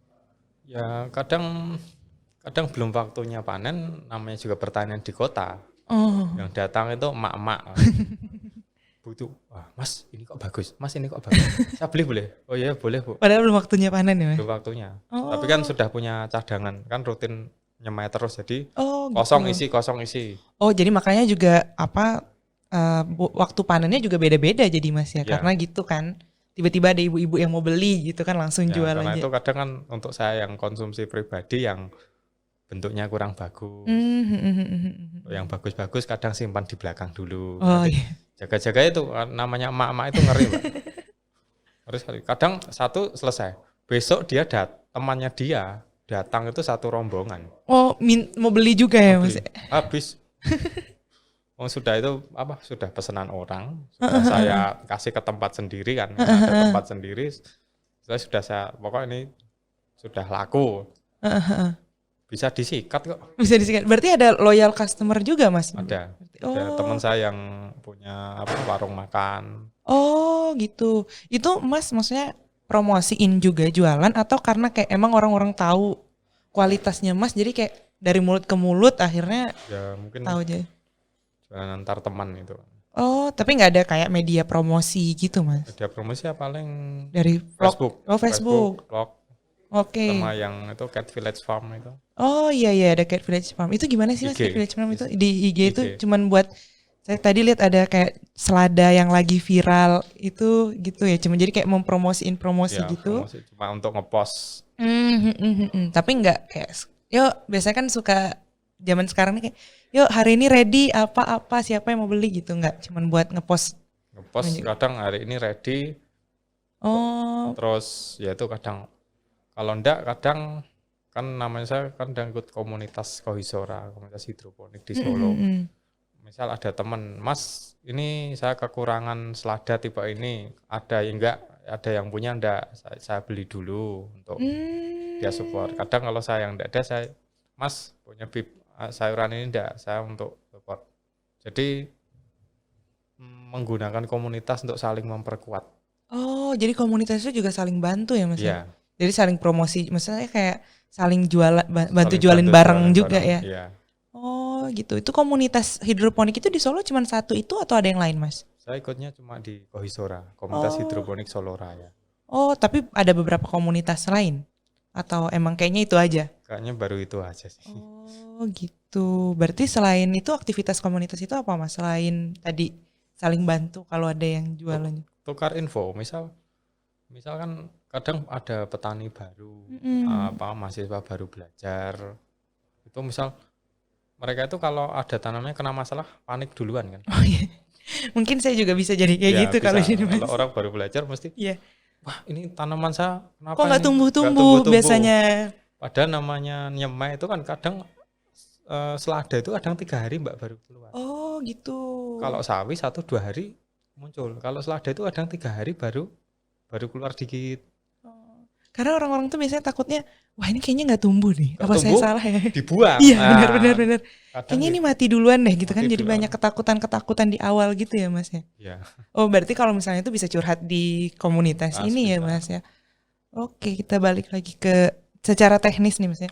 Ya kadang belum waktunya panen, namanya juga pertanian di kota. Oh. Yang datang itu emak-emak. Butuh, wah Mas ini kok bagus, Mas ini kok bagus. Saya beli boleh? Oh iya boleh Bu. Padahal belum waktunya panen ya Mas? Belum waktunya. Oh. Tapi kan sudah punya cadangan, kan rutin nyemai terus, jadi Oh, kosong gitu. isi. Oh jadi makanya juga waktu panennya juga beda-beda jadi Mas ya, Ya. karena gitu kan. Tiba-tiba ada ibu-ibu yang mau beli gitu kan langsung Ya, jual karena aja. itu kadang kan untuk saya yang konsumsi pribadi yang bentuknya kurang bagus. Yang bagus-bagus kadang simpan di belakang dulu. Oh Nanti iya. jaga-jaga itu namanya emak-emak itu ngeri Mbak. Harus kadang satu selesai. Besok temannya dia datang itu satu rombongan. Oh mau beli juga ya Mas? Beli. Habis. Sudah itu sudah pesanan orang, sudah saya kasih ke tempat sendiri kan, ada tempat sendiri. Saya pokoknya ini sudah laku. Bisa disikat kok. Bisa disikat. Berarti ada loyal customer juga Mas? Ada Oh. teman saya yang punya warung makan. Oh gitu. Itu Mas maksudnya promosiin juga jualan atau karena kayak emang orang-orang tahu kualitasnya Mas jadi kayak dari mulut ke mulut akhirnya Ya mungkin tahu aja. jualan antar teman itu. Oh, tapi nggak ada kayak media promosi gitu Mas? Media promosi ya paling Dari vlog? Facebook. Oh Facebook. Vlog Oke. sama yang itu Cat Village Farm itu. Oh iya ada Cat Village Farm. Itu gimana sih Mas IG. Cat Village Farm itu? Di IG itu IG. cuman buat, saya tadi lihat ada kayak selada yang lagi viral itu gitu ya. Cuma jadi kayak mempromosiin promosi Ya, gitu. promosi cuma untuk ngepost. Tapi nggak kayak, yuk biasanya kan suka zaman sekarang nih kayak, yuk hari ini ready apa-apa siapa yang mau beli gitu, nggak cuman buat ngepost. Kadang hari ini ready. Oh. Terus ya itu kadang kalau enggak kadang kan namanya saya kan ikut komunitas Kohisora, komunitas hidroponik di Solo. Misal ada teman, Mas ini saya kekurangan selada tipe ini, ada yang punya enggak, saya beli dulu untuk dia support. Kadang kalau saya yang enggak ada, Mas punya sayuran ini enggak, saya untuk support. Jadi menggunakan komunitas untuk saling memperkuat. Oh, jadi komunitas itu juga saling bantu ya Mas? Iya. Jadi saling promosi, maksudnya kayak saling bantu Saling jualin bareng juga bareng, ya? Iya. Oh gitu, itu komunitas hidroponik itu di Solo cuma satu itu atau ada yang lain Mas? Saya ikutnya cuma di Kohisora, komunitas hidroponik Solo Raya. Oh, tapi ada beberapa komunitas lain? Atau emang kayaknya itu aja? Kayaknya baru itu aja sih. Oh gitu, berarti selain itu aktivitas komunitas itu apa Mas? Selain tadi saling bantu kalau ada yang jualan. Tukar info, misal kan kadang ada petani baru, mahasiswa baru belajar. Itu misal mereka itu kalau ada tanamnya kena masalah panik duluan kan. Oh iya. Mungkin saya juga bisa jadi kayak gitu bisa. kalau jadi Mas. Kalau orang baru belajar mesti, Iya. wah ini tanaman saya kenapa Kok nggak ini tumbuh-tumbuh biasanya? Padahal namanya nyemai itu kan kadang selada itu kadang 3 hari Mbak baru keluar. Oh gitu. Kalau sawi 1-2 hari muncul. Kalau selada itu kadang 3 hari baru keluar dikit. Karena orang-orang tuh biasanya takutnya, wah ini kayaknya nggak tumbuh nih. Apa saya salah ya? Dibuang. Iya benar. Kadang Kayaknya ini mati duluan deh gitu kan. mati Jadi duluan. banyak ketakutan di awal gitu ya Mas ya. Iya. Oh berarti kalau misalnya itu bisa curhat di komunitas ini ya Mas ya. Oke, kita balik lagi ke secara teknis nih Mas ya.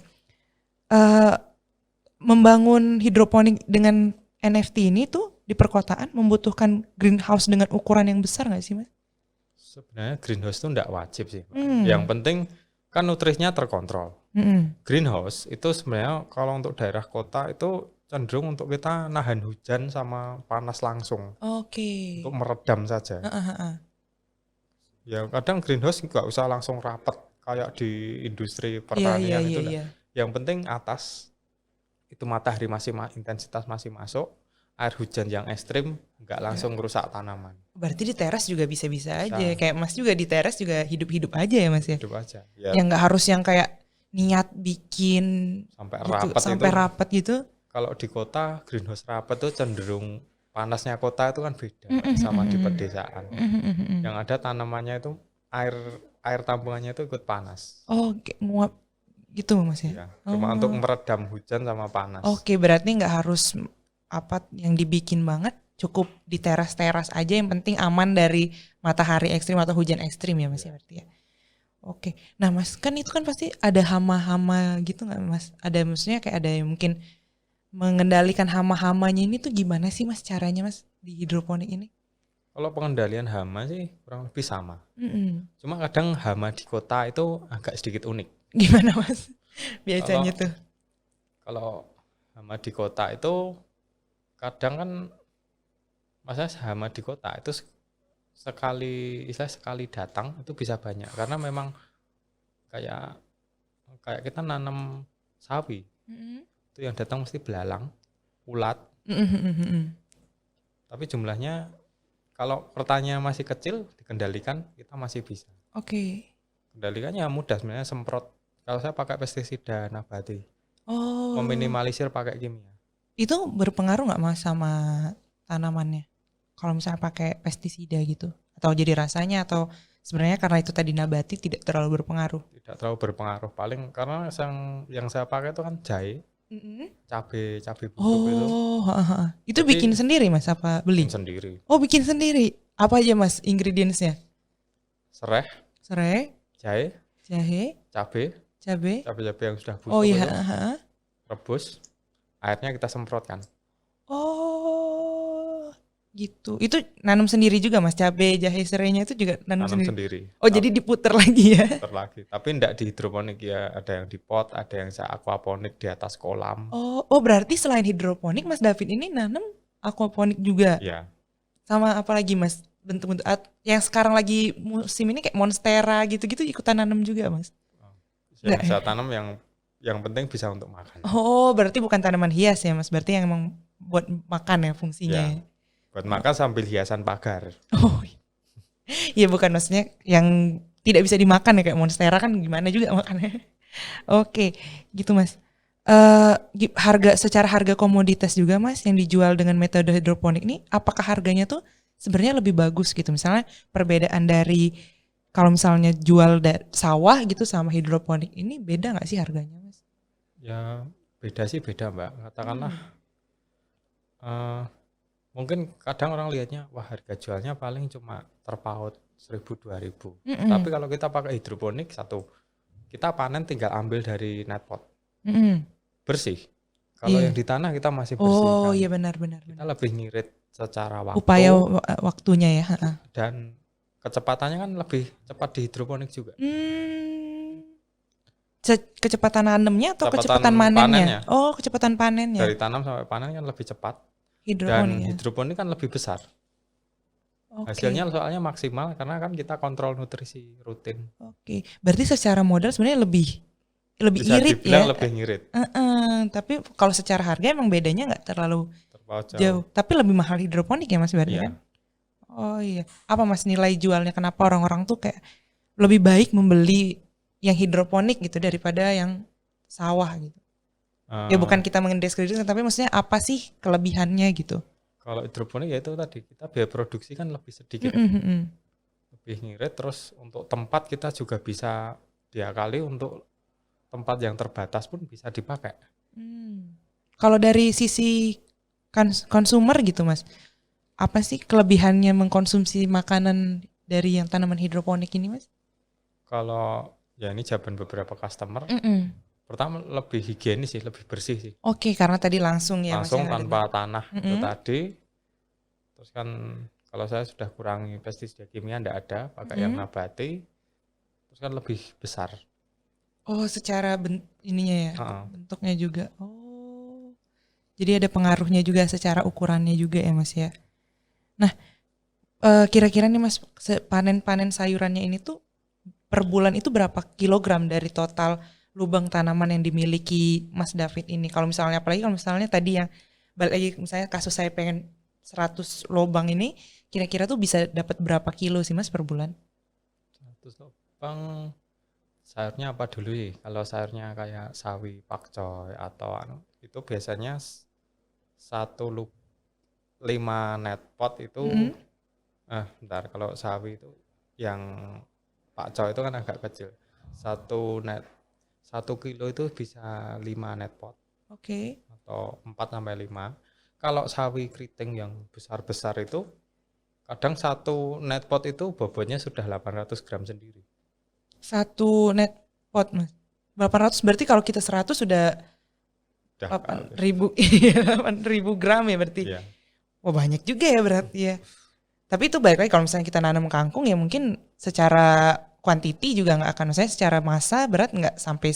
Membangun hidroponik dengan NFT ini tuh di perkotaan membutuhkan greenhouse dengan ukuran yang besar nggak sih Mas? Sebenarnya greenhouse itu enggak wajib sih. Yang penting kan nutrisinya terkontrol. Greenhouse itu sebenarnya kalau untuk daerah kota itu cenderung untuk kita nahan hujan sama panas langsung. Oke. Untuk meredam saja. Ya kadang greenhouse nggak usah langsung rapet kayak di industri pertanian itu. Yang penting atas itu matahari intensitas masih masuk, air hujan yang ekstrim nggak langsung merusak tanaman. Berarti di teras juga bisa-bisa aja. Bisa. Kayak Mas juga di teras juga hidup-hidup aja ya Mas ya. Hidup aja. Ya, Yang nggak harus yang kayak niat bikin sampai gitu, rapat sampai itu. rapat gitu. Kalau di kota greenhouse rapat tuh cenderung panasnya kota itu kan beda sama di pedesaan. Yang ada tanamannya itu air tampungannya itu ikut panas. Oh, kayak nguap gitu Mas ya. Ya, cuma untuk meredam hujan sama panas. Oke, berarti nggak harus apa yang dibikin banget, cukup di teras-teras aja, yang penting aman dari matahari ekstrim atau hujan ekstrim ya Mas ya berarti ya. Oke, nah Mas kan itu kan pasti ada hama-hama gitu nggak Mas? Ada maksudnya kayak ada yang mungkin mengendalikan hama-hamanya ini tuh gimana sih Mas caranya Mas di hidroponik ini? Kalau pengendalian hama sih kurang lebih sama. Mm-mm. Cuma kadang hama di kota itu agak sedikit unik. Gimana Mas biasanya tuh? Kalau hama di kota itu kadang kan masa hama di kota itu sekali datang itu bisa banyak karena memang kayak kita nanam sawi itu yang datang mesti belalang, ulat. Tapi jumlahnya kalau pertanyaan masih kecil dikendalikan kita masih bisa. Oke. Kendalikannya mudah sebenarnya, semprot. Kalau saya pakai pestisida nabati. Oh. Meminimalisir pakai kimia. Itu berpengaruh nggak Mas sama tanamannya? Kalau misalnya pakai pestisida gitu, atau jadi rasanya, atau sebenarnya karena itu tadi nabati tidak terlalu berpengaruh? Tidak terlalu berpengaruh. Paling karena yang saya pakai itu kan jahe, cabai busuk itu. Oh, itu Jadi, bikin sendiri Mas apa beli? Bikin sendiri. Oh, bikin sendiri. Apa aja Mas ingredientsnya? Serai, jahe, cabai yang sudah busuk. Oh iya. Itu, rebus, airnya kita semprotkan. Oh, gitu. Itu nanam sendiri juga Mas, cabai, jahe, serainya itu juga nanam sendiri. Oh, jadi diputer lagi ya? Puter lagi. Tapi enggak di hidroponik ya, ada yang di pot, ada yang saya aquaponik di atas kolam. Oh, berarti selain hidroponik Mas David ini nanam aquaponik juga? Iya. Sama apa lagi Mas? Bentuk-bentuk yang sekarang lagi musim ini kayak monstera gitu-gitu ikutan nanam juga Mas? Yang saya tanam yang penting bisa untuk makan. Oh, berarti bukan tanaman hias ya Mas? Berarti yang emang buat makan ya fungsinya? Ya, buat makan sambil hiasan pagar. Oh, iya bukan maksudnya yang tidak bisa dimakan ya kayak monstera kan gimana juga makannya. Oke, gitu Mas. Secara harga komoditas juga Mas yang dijual dengan metode hidroponik ini, apakah harganya tuh sebenarnya lebih bagus gitu? Misalnya perbedaan dari kalau misalnya jual sawah gitu sama hidroponik ini beda nggak sih harganya Mas? Ya beda sih beda Mbak. Katakanlah mungkin kadang orang lihatnya wah harga jualnya paling cuma terpaut 1.000-2.000. Tapi kalau kita pakai hidroponik kita panen tinggal ambil dari net pot. Bersih. Kalau yang di tanah kita masih bersih. Oh iya benar. Kita lebih ngirit secara waktu. Upaya waktunya ya. Dan kecepatannya kan lebih cepat di hidroponik juga. Kecepatan nanamnya atau kecepatan panennya? Oh, kecepatan panennya. Dari tanam sampai panen kan lebih cepat. Hidroponik. Dan hidroponik kan lebih besar. Hasilnya soalnya maksimal karena kan kita kontrol nutrisi rutin. Oke. Berarti secara modal sebenarnya lebih bisa irit dibilang ya. Lebih ngirit. Tapi kalau secara harga emang bedanya nggak terlalu jauh. Tapi lebih mahal hidroponik ya Mas berarti kan? Oh iya. Apa Mas nilai jualnya? Kenapa orang-orang tuh kayak lebih baik membeli yang hidroponik gitu daripada yang sawah gitu? Ya bukan kita mendiskreditkan, tapi maksudnya apa sih kelebihannya gitu? Kalau hidroponik ya itu tadi, kita biaya produksi kan lebih sedikit. Lebih ngirit, terus untuk tempat kita juga bisa diakali, untuk tempat yang terbatas pun bisa dipakai. Kalau dari sisi konsumer gitu Mas, apa sih kelebihannya mengkonsumsi makanan dari yang tanaman hidroponik ini Mas? Kalau ya ini jawaban beberapa customer, pertama lebih higienis sih, lebih bersih sih. Oke, karena tadi langsung ya Mas. Langsung tanpa tanah itu tadi. Terus kan kalau saya sudah kurangi pestisida kimia, enggak ada, pakai yang nabati. Terus kan lebih besar. Oh, secara ininya ya, bentuknya juga. Oh, jadi ada pengaruhnya juga secara ukurannya juga ya Mas ya. Nah, kira-kira nih Mas, panen sayurannya ini tuh per bulan itu berapa kilogram dari total lubang tanaman yang dimiliki Mas David ini? Kalau misalnya, apalagi kalau misalnya tadi yang balik lagi misalnya kasus saya pengen 100 lobang ini, kira-kira tuh bisa dapat berapa kilo sih Mas per bulan? 100 lubang sayurnya apa dulu sih? Kalau sayurnya kayak sawi, pakcoy atau itu biasanya 5 net pot itu bentar, kalau sawi itu yang pakcoy itu kan agak kecil. 1 kilo itu bisa 5 net pot. Oke. Atau 4 sampai 5. Kalau sawi keriting yang besar-besar itu kadang 1 net pot itu bobotnya sudah 800 gram sendiri. 1 net pot Mas. 800 berarti kalau kita 100 sudah 8.000 8.000 gram ya berarti. Iya. Wah banyak juga ya berarti ya. Tapi itu balik lagi kalau misalnya kita nanam kangkung ya mungkin secara kuantiti juga nggak akan, misalnya secara massa berat nggak sampai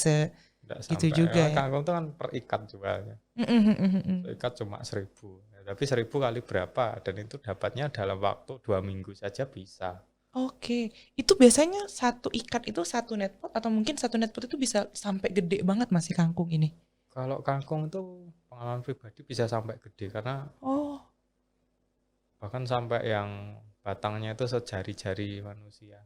gitu juga ya. Kangkung itu kan per ikat jualnya. Per ikat cuma 1.000. Ya, tapi 1.000 kali berapa? Dan itu dapatnya dalam waktu 2 minggu saja bisa. Oke. Itu biasanya 1 ikat itu 1 net pot atau mungkin 1 net pot itu bisa sampai gede banget masih kangkung ini? Kalau kangkung itu pengalaman pribadi bisa sampai gede karena bahkan sampai yang batangnya itu sejari-jari manusia.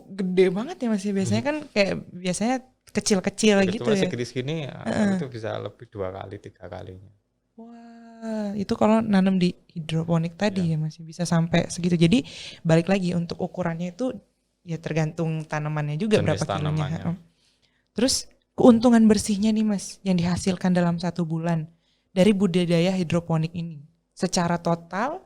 Gede banget ya Mas. Biasanya kan kayak biasanya kecil-kecil gitu ya. Segini itu bisa lebih 2 kali 3 kalinya. Wah, itu kalau nanam di hidroponik tadi ya masih bisa sampai segitu. Jadi balik lagi untuk ukurannya itu ya tergantung tanamannya juga, jenis berapa kilonya. Terus keuntungan bersihnya nih Mas yang dihasilkan dalam 1 bulan dari budidaya hidroponik ini secara total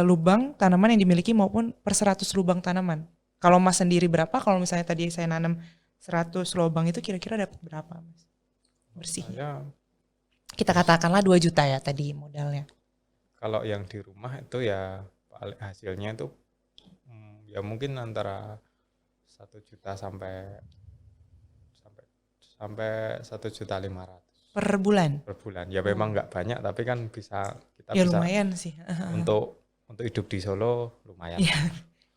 lubang tanaman yang dimiliki maupun per 100 lubang tanaman. Kalau Mas sendiri berapa? Kalau misalnya tadi saya nanam 100 lubang itu kira-kira dapat berapa Mas bersihnya? Kita katakanlah 2 juta ya tadi modalnya. Kalau yang di rumah itu ya hasilnya itu ya mungkin antara 1 juta sampai 1.500.000 per bulan. Per bulan. Ya memang nggak banyak tapi kan kita ya bisa lumayan sih. Untuk hidup di Solo lumayan. Iya.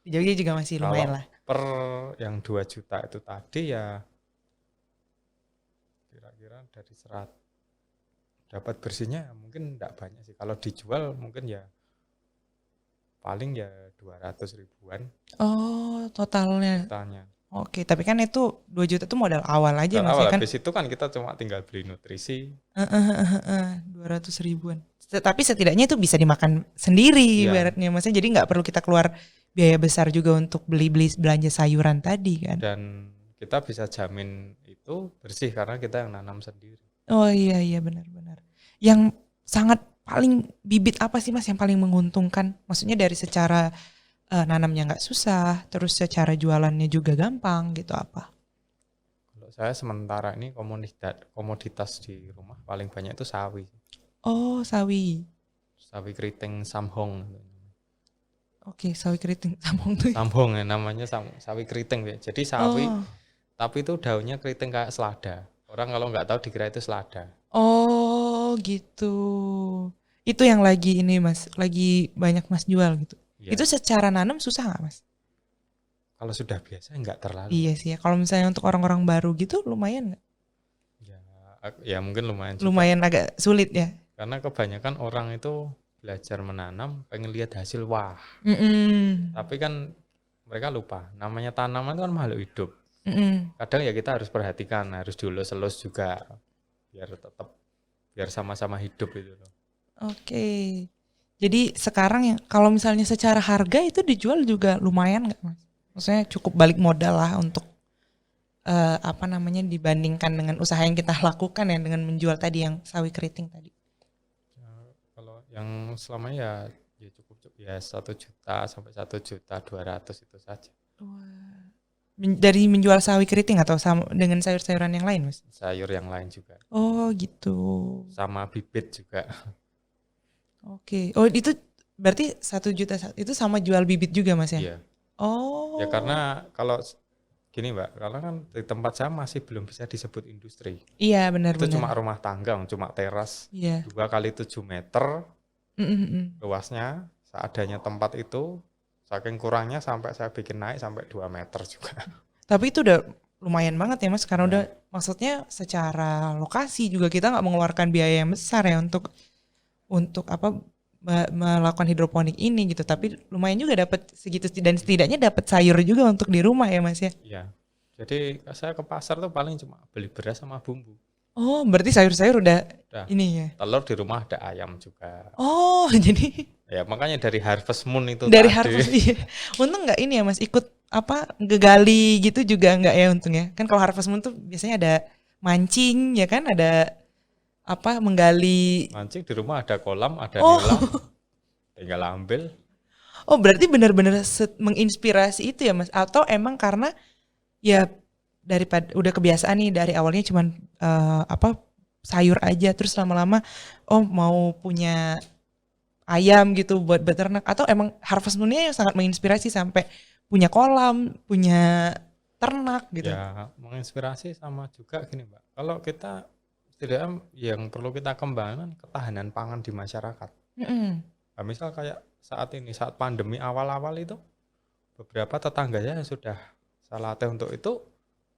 Di Jogja juga masih lumayan lah. Per yang 2 juta itu tadi ya kira-kira dari dapat bersihnya mungkin enggak banyak sih. Kalau dijual mungkin ya paling ya 200 ribuan. Oh, totalnya. Oke, tapi kan itu 2 juta itu modal awal aja Mas. Awal kan habis itu kan kita cuma tinggal beli nutrisi. 200 ribuan. Tapi setidaknya itu bisa dimakan sendiri ibaratnya. Maksudnya jadi nggak perlu kita keluar biaya besar juga untuk belanja sayuran tadi kan. Dan kita bisa jamin itu bersih karena kita yang nanam sendiri. Oh iya benar-benar. Yang sangat paling bibit apa sih Mas yang paling menguntungkan? Maksudnya dari secara nanamnya nggak susah, terus secara jualannya juga gampang gitu apa? Kalau saya sementara ini komoditas di rumah paling banyak itu sawi. Oh sawi. Sawi keriting samhong. Oke, sawi keriting samhong tuh. Samhong ya namanya sawi keriting ya. Jadi sawi tapi itu daunnya keriting kayak selada. Orang kalau nggak tahu dikira itu selada. Oh gitu. Itu yang lagi ini Mas, lagi banyak Mas jual gitu. Ya. Itu secara nanam susah nggak Mas? Kalau sudah biasa nggak terlalu. Iya sih ya. Kalau misalnya untuk orang-orang baru gitu lumayan nggak? Ya mungkin lumayan. Lumayan agak sulit ya. Karena kebanyakan orang itu belajar menanam pengen lihat hasil wah. Tapi kan mereka lupa namanya tanaman itu kan makhluk hidup. Kadang ya kita harus perhatikan, harus dielus-elus juga biar sama-sama hidup itu loh. Oke. Jadi sekarang kalau misalnya secara harga itu dijual juga lumayan nggak Mas? Maksudnya cukup balik modal lah untuk dibandingkan dengan usaha yang kita lakukan ya dengan menjual tadi yang sawi keriting tadi. Kalau yang selamanya ya cukup ya 1 juta sampai 1.200.000 itu saja. Wah. Dari menjual sawi keriting atau dengan sayur-sayuran yang lain Mas? Sayur yang lain juga. Oh gitu. Sama bibit juga. Oke. Oh itu berarti 1 juta itu sama jual bibit juga Mas ya? Iya. Oh. Ya karena kalau gini Mbak, karena kan di tempat saya masih belum bisa disebut industri. Iya benar-benar. Itu cuma rumah tangga, cuma teras. Iya. 2 kali 7 meter luasnya. Seadanya tempat itu, saking kurangnya sampai saya bikin naik sampai 2 meter juga. Tapi itu udah lumayan banget ya Mas, karena udah maksudnya secara lokasi juga kita nggak mengeluarkan biaya yang besar ya untuk untuk melakukan hidroponik ini gitu, tapi lumayan juga dapat segitu dan setidaknya dapat sayur juga untuk di rumah ya Mas ya. Iya. Jadi saya ke pasar tuh paling cuma beli beras sama bumbu. Oh, berarti sayur-sayur udah ini ya. Telur di rumah ada ayam juga. Oh, jadi Ya makanya dari Harvest Moon itu dari tadi. Harvest iya. Untung nggak ini ya Mas ikut ngegali gitu juga nggak ya untungnya. Kan kalau Harvest Moon tuh biasanya ada mancing ya kan, ada menggali. Mancing di rumah ada kolam, ada Oh. nilam. Tinggal ambil. Oh, berarti benar-benar menginspirasi itu ya Mas, atau emang karena ya daripada udah kebiasaan nih dari awalnya cuman sayur aja, terus lama-lama mau punya ayam gitu buat beternak, atau emang Harvest Moon-nya yang sangat menginspirasi sampai punya kolam, punya ternak gitu. Ya menginspirasi sama juga gini Mbak. Kalau kita setidaknya yang perlu kita kembangkan ketahanan pangan di masyarakat. Nah, misal kayak saat pandemi awal-awal itu beberapa tetangganya sudah saya latih untuk itu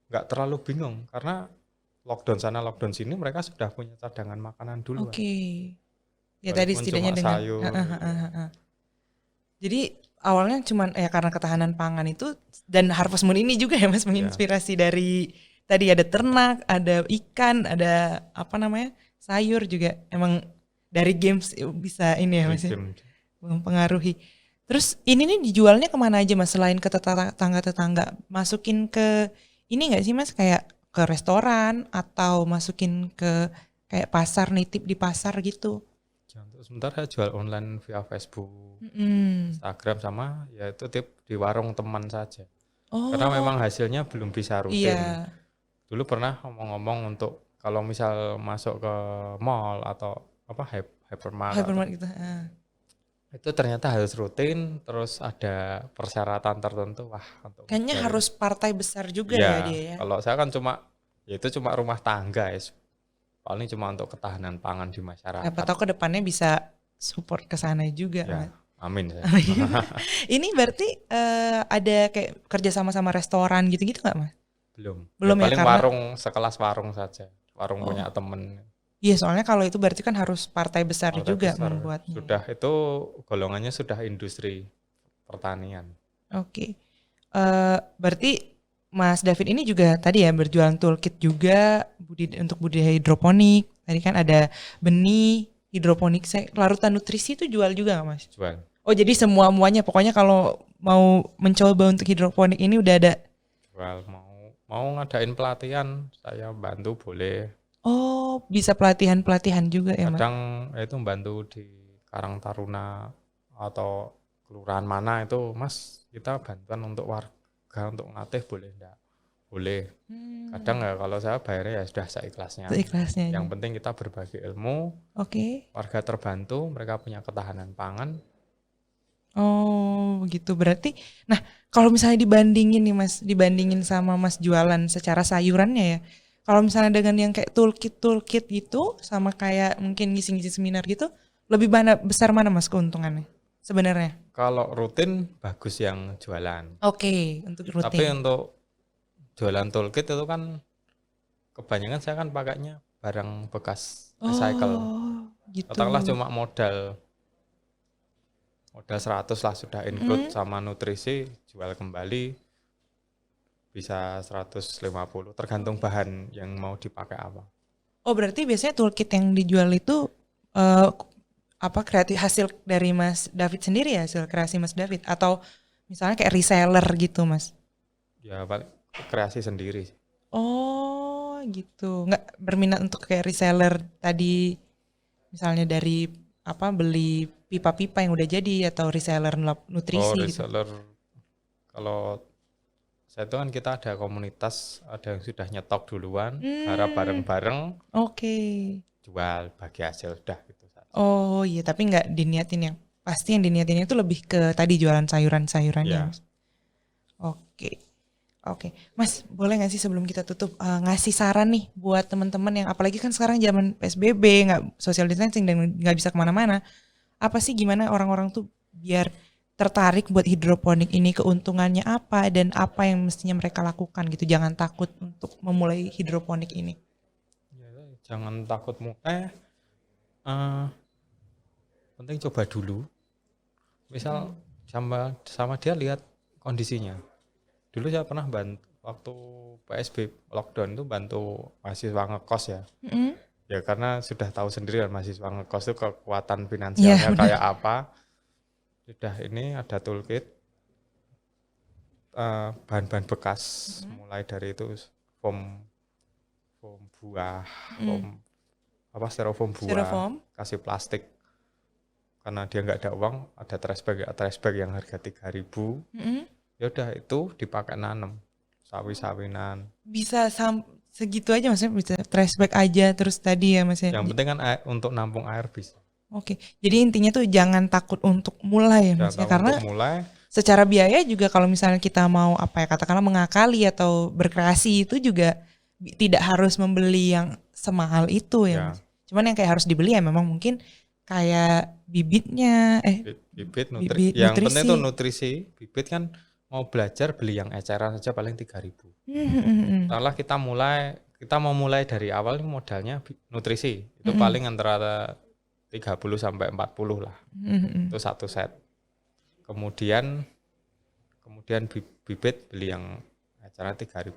nggak terlalu bingung karena lockdown sana lockdown sini mereka sudah punya cadangan makanan dulu. Oke. Ya tadi Walaupun setidaknya cuma dengan sayur. Jadi awalnya cuman karena ketahanan pangan itu, dan Harvest Moon ini juga ya Mas menginspirasi dari tadi ada ternak, ada ikan, ada sayur juga. Emang dari games bisa ini ya Mas ya, mempengaruhi. Terus ini nih dijualnya kemana aja Mas selain ke tetangga-tetangga? Masukin ke ini nggak sih Mas, kayak ke restoran atau masukin ke kayak pasar, nitip di pasar gitu? Untuk sementara saya jual online via Facebook, Instagram, sama ya itu tip di warung teman saja. Karena memang hasilnya belum bisa rutin. Iya. Dulu pernah ngomong-ngomong untuk kalau misal masuk ke mall atau hypermarket gitu. Itu ternyata harus rutin, terus ada persyaratan tertentu. Wah, untuk kayaknya harus partai besar juga ya dia ya. Kalau saya kan cuma rumah tangga ya. Paling cuma untuk ketahanan pangan di masyarakat. Apa tahu ke depannya bisa support ke sana juga. Ya, amin. Ini berarti ada kayak kerja sama restoran gitu-gitu nggak Mas? Belum ya, paling warung, sekelas warung saja. Warung punya temen. Iya, soalnya kalau itu berarti kan harus partai besar juga membuatnya. Sudah, itu golongannya sudah industri pertanian. Oke. Berarti Mas David ini juga tadi ya berjualan toolkit juga untuk budidaya hidroponik. Tadi kan ada benih hidroponik, larutan nutrisi itu jual juga nggak Mas? Jual. Oh, jadi semuanya pokoknya kalau mau mencoba untuk hidroponik ini udah ada. Jual, mau ngadain pelatihan saya bantu boleh. Oh, bisa pelatihan juga ya Mas? Kadang itu bantu di Karang Taruna atau kelurahan mana itu, Mas kita bantuan untuk warga untuk ngatih boleh enggak? Boleh. Kadang ya kalau saya bayarnya ya sudah seikhlasnya. Yang penting kita berbagi ilmu. Oke. Warga terbantu, mereka punya ketahanan pangan. Oh gitu, berarti nah kalau misalnya dibandingin nih Mas, dibandingin sama Mas jualan secara sayurannya ya, kalau misalnya dengan yang kayak toolkit gitu sama kayak mungkin ngisi-ngisi seminar gitu, lebih besar mana Mas keuntungannya sebenarnya? Kalau rutin bagus yang jualan. Oke, untuk rutin. Tapi untuk jualan toolkit itu kan kebanyakan saya kan pakainya barang bekas recycle. Gitu. Katakanlah cuma modal 100 lah sudah include sama nutrisi, jual kembali bisa 150, tergantung bahan yang mau dipakai apa. Oh, berarti biasanya toolkit yang dijual itu kreatif hasil dari Mas David sendiri ya, hasil kreasi Mas David, atau misalnya kayak reseller gitu Mas? Ya kreasi sendiri. Oh gitu, nggak berminat untuk kayak reseller tadi misalnya dari beli pipa-pipa yang udah jadi atau reseller nutrisi reseller gitu. Kalau saya itu kan kita ada komunitas, ada yang sudah nyetok duluan, harap bareng-bareng. Oke. Jual bagi hasil udah gitu saja. Oh iya, tapi nggak diniatin pasti yang diniatin itu lebih ke tadi jualan sayurannya. Mas. Oke. Mas, boleh nggak sih sebelum kita tutup ngasih saran nih buat teman-teman yang apalagi kan sekarang zaman PSBB, nggak social distancing dan nggak bisa kemana-mana. Apa sih gimana orang-orang tuh biar tertarik buat hidroponik ini, keuntungannya apa dan apa yang mestinya mereka lakukan gitu, jangan takut untuk memulai hidroponik ini. Jangan takut penting coba dulu. Misal sama dia lihat kondisinya. Dulu saya pernah bantu waktu PSBB lockdown itu bantu mahasiswa ngekos ya. Ya karena sudah tahu sendiri kan mahasiswa ngekos itu kekuatan finansialnya kayak apa. Sudah ini ada toolkit bahan-bahan bekas mulai dari itu foam buah, styrofoam buah, kasih plastik. Karena dia nggak ada uang, ada trash bag yang harga 3.000. Ya udah itu dipakai nanam sawi-sawinan. Bisa segitu aja maksudnya, bisa trash bag aja terus tadi ya Mas ya. Yang penting kan untuk nampung air bisa. Oke. Jadi intinya tuh jangan takut untuk mulai ya Mas ya, karena secara biaya juga kalau misalnya kita mau katakanlah mengakali atau berkreasi itu juga tidak harus membeli yang semahal itu ya Mas. Cuman yang kayak harus dibeli ya memang mungkin kayak bibitnya, bibit nutrisi. Yang penting itu nutrisi. Bibit kan mau belajar beli yang eceran saja paling 3.000. Setelah kita mau mulai dari awal modalnya nutrisi. Itu paling antara 30 sampai 40 lah. Itu satu set. Kemudian bibit beli yang eceran 3.000.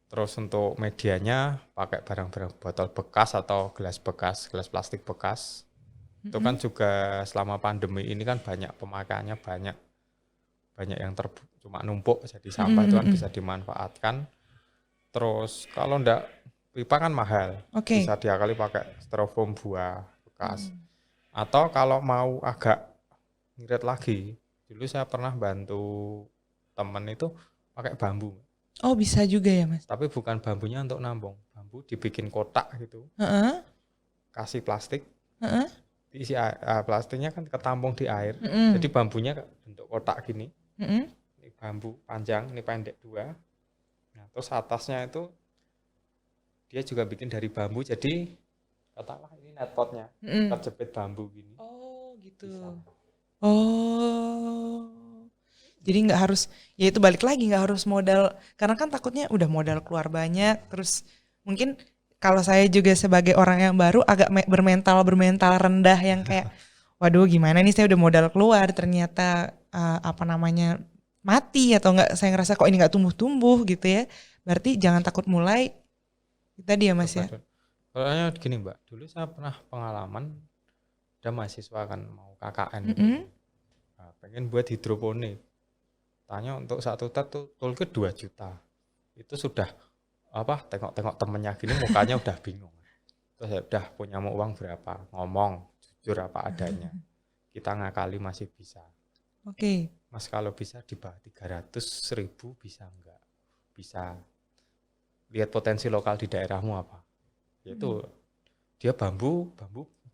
Terus untuk medianya pakai barang-barang botol bekas atau gelas plastik bekas. Itu kan juga selama pandemi ini kan banyak pemakaiannya, banyak yang cuma numpuk jadi sampah itu kan bisa dimanfaatkan. Terus kalau enggak pipa kan mahal, bisa diakali pakai styrofoam buah bekas. Atau kalau mau agak ngirit lagi, dulu saya pernah bantu teman itu pakai bambu. Oh bisa juga ya Mas? Tapi bukan bambunya untuk nampung, bambu dibikin kotak gitu, kasih plastik, diisi plastiknya kan ketampung di air, jadi bambunya bentuk kotak gini. Ini bambu panjang, ini pendek 2. Nah, terus atasnya itu dia juga bikin dari bambu, jadi katakanlah ini netpotnya, terjepit bambu gini. Oh gitu. Bisa. Oh, jadi nggak harus, ya itu balik lagi nggak harus modal, karena kan takutnya udah modal keluar banyak, terus mungkin kalau saya juga sebagai orang yang baru agak bermental rendah yang kayak, waduh gimana nih saya udah modal keluar ternyata mati atau enggak, saya ngerasa kok ini nggak tumbuh gitu ya. Berarti jangan takut mulai. Tadi ya Mas ya. Soalnya gini Mbak, dulu saya pernah pengalaman ada mahasiswa kan mau KKN. Nah, pengen buat hidroponik. Tanya untuk satu tet tuh toolkit 2 juta. Itu sudah tengok-tengok temennya gini mukanya udah bingung. Terus ya udah punya mau uang berapa? Ngomong jujur apa adanya. Kita ngakali masih bisa. Oke. Mas kalau bisa di bawah 300.000 bisa enggak? Bisa. Lihat potensi lokal di daerahmu apa? Yaitu dia bambu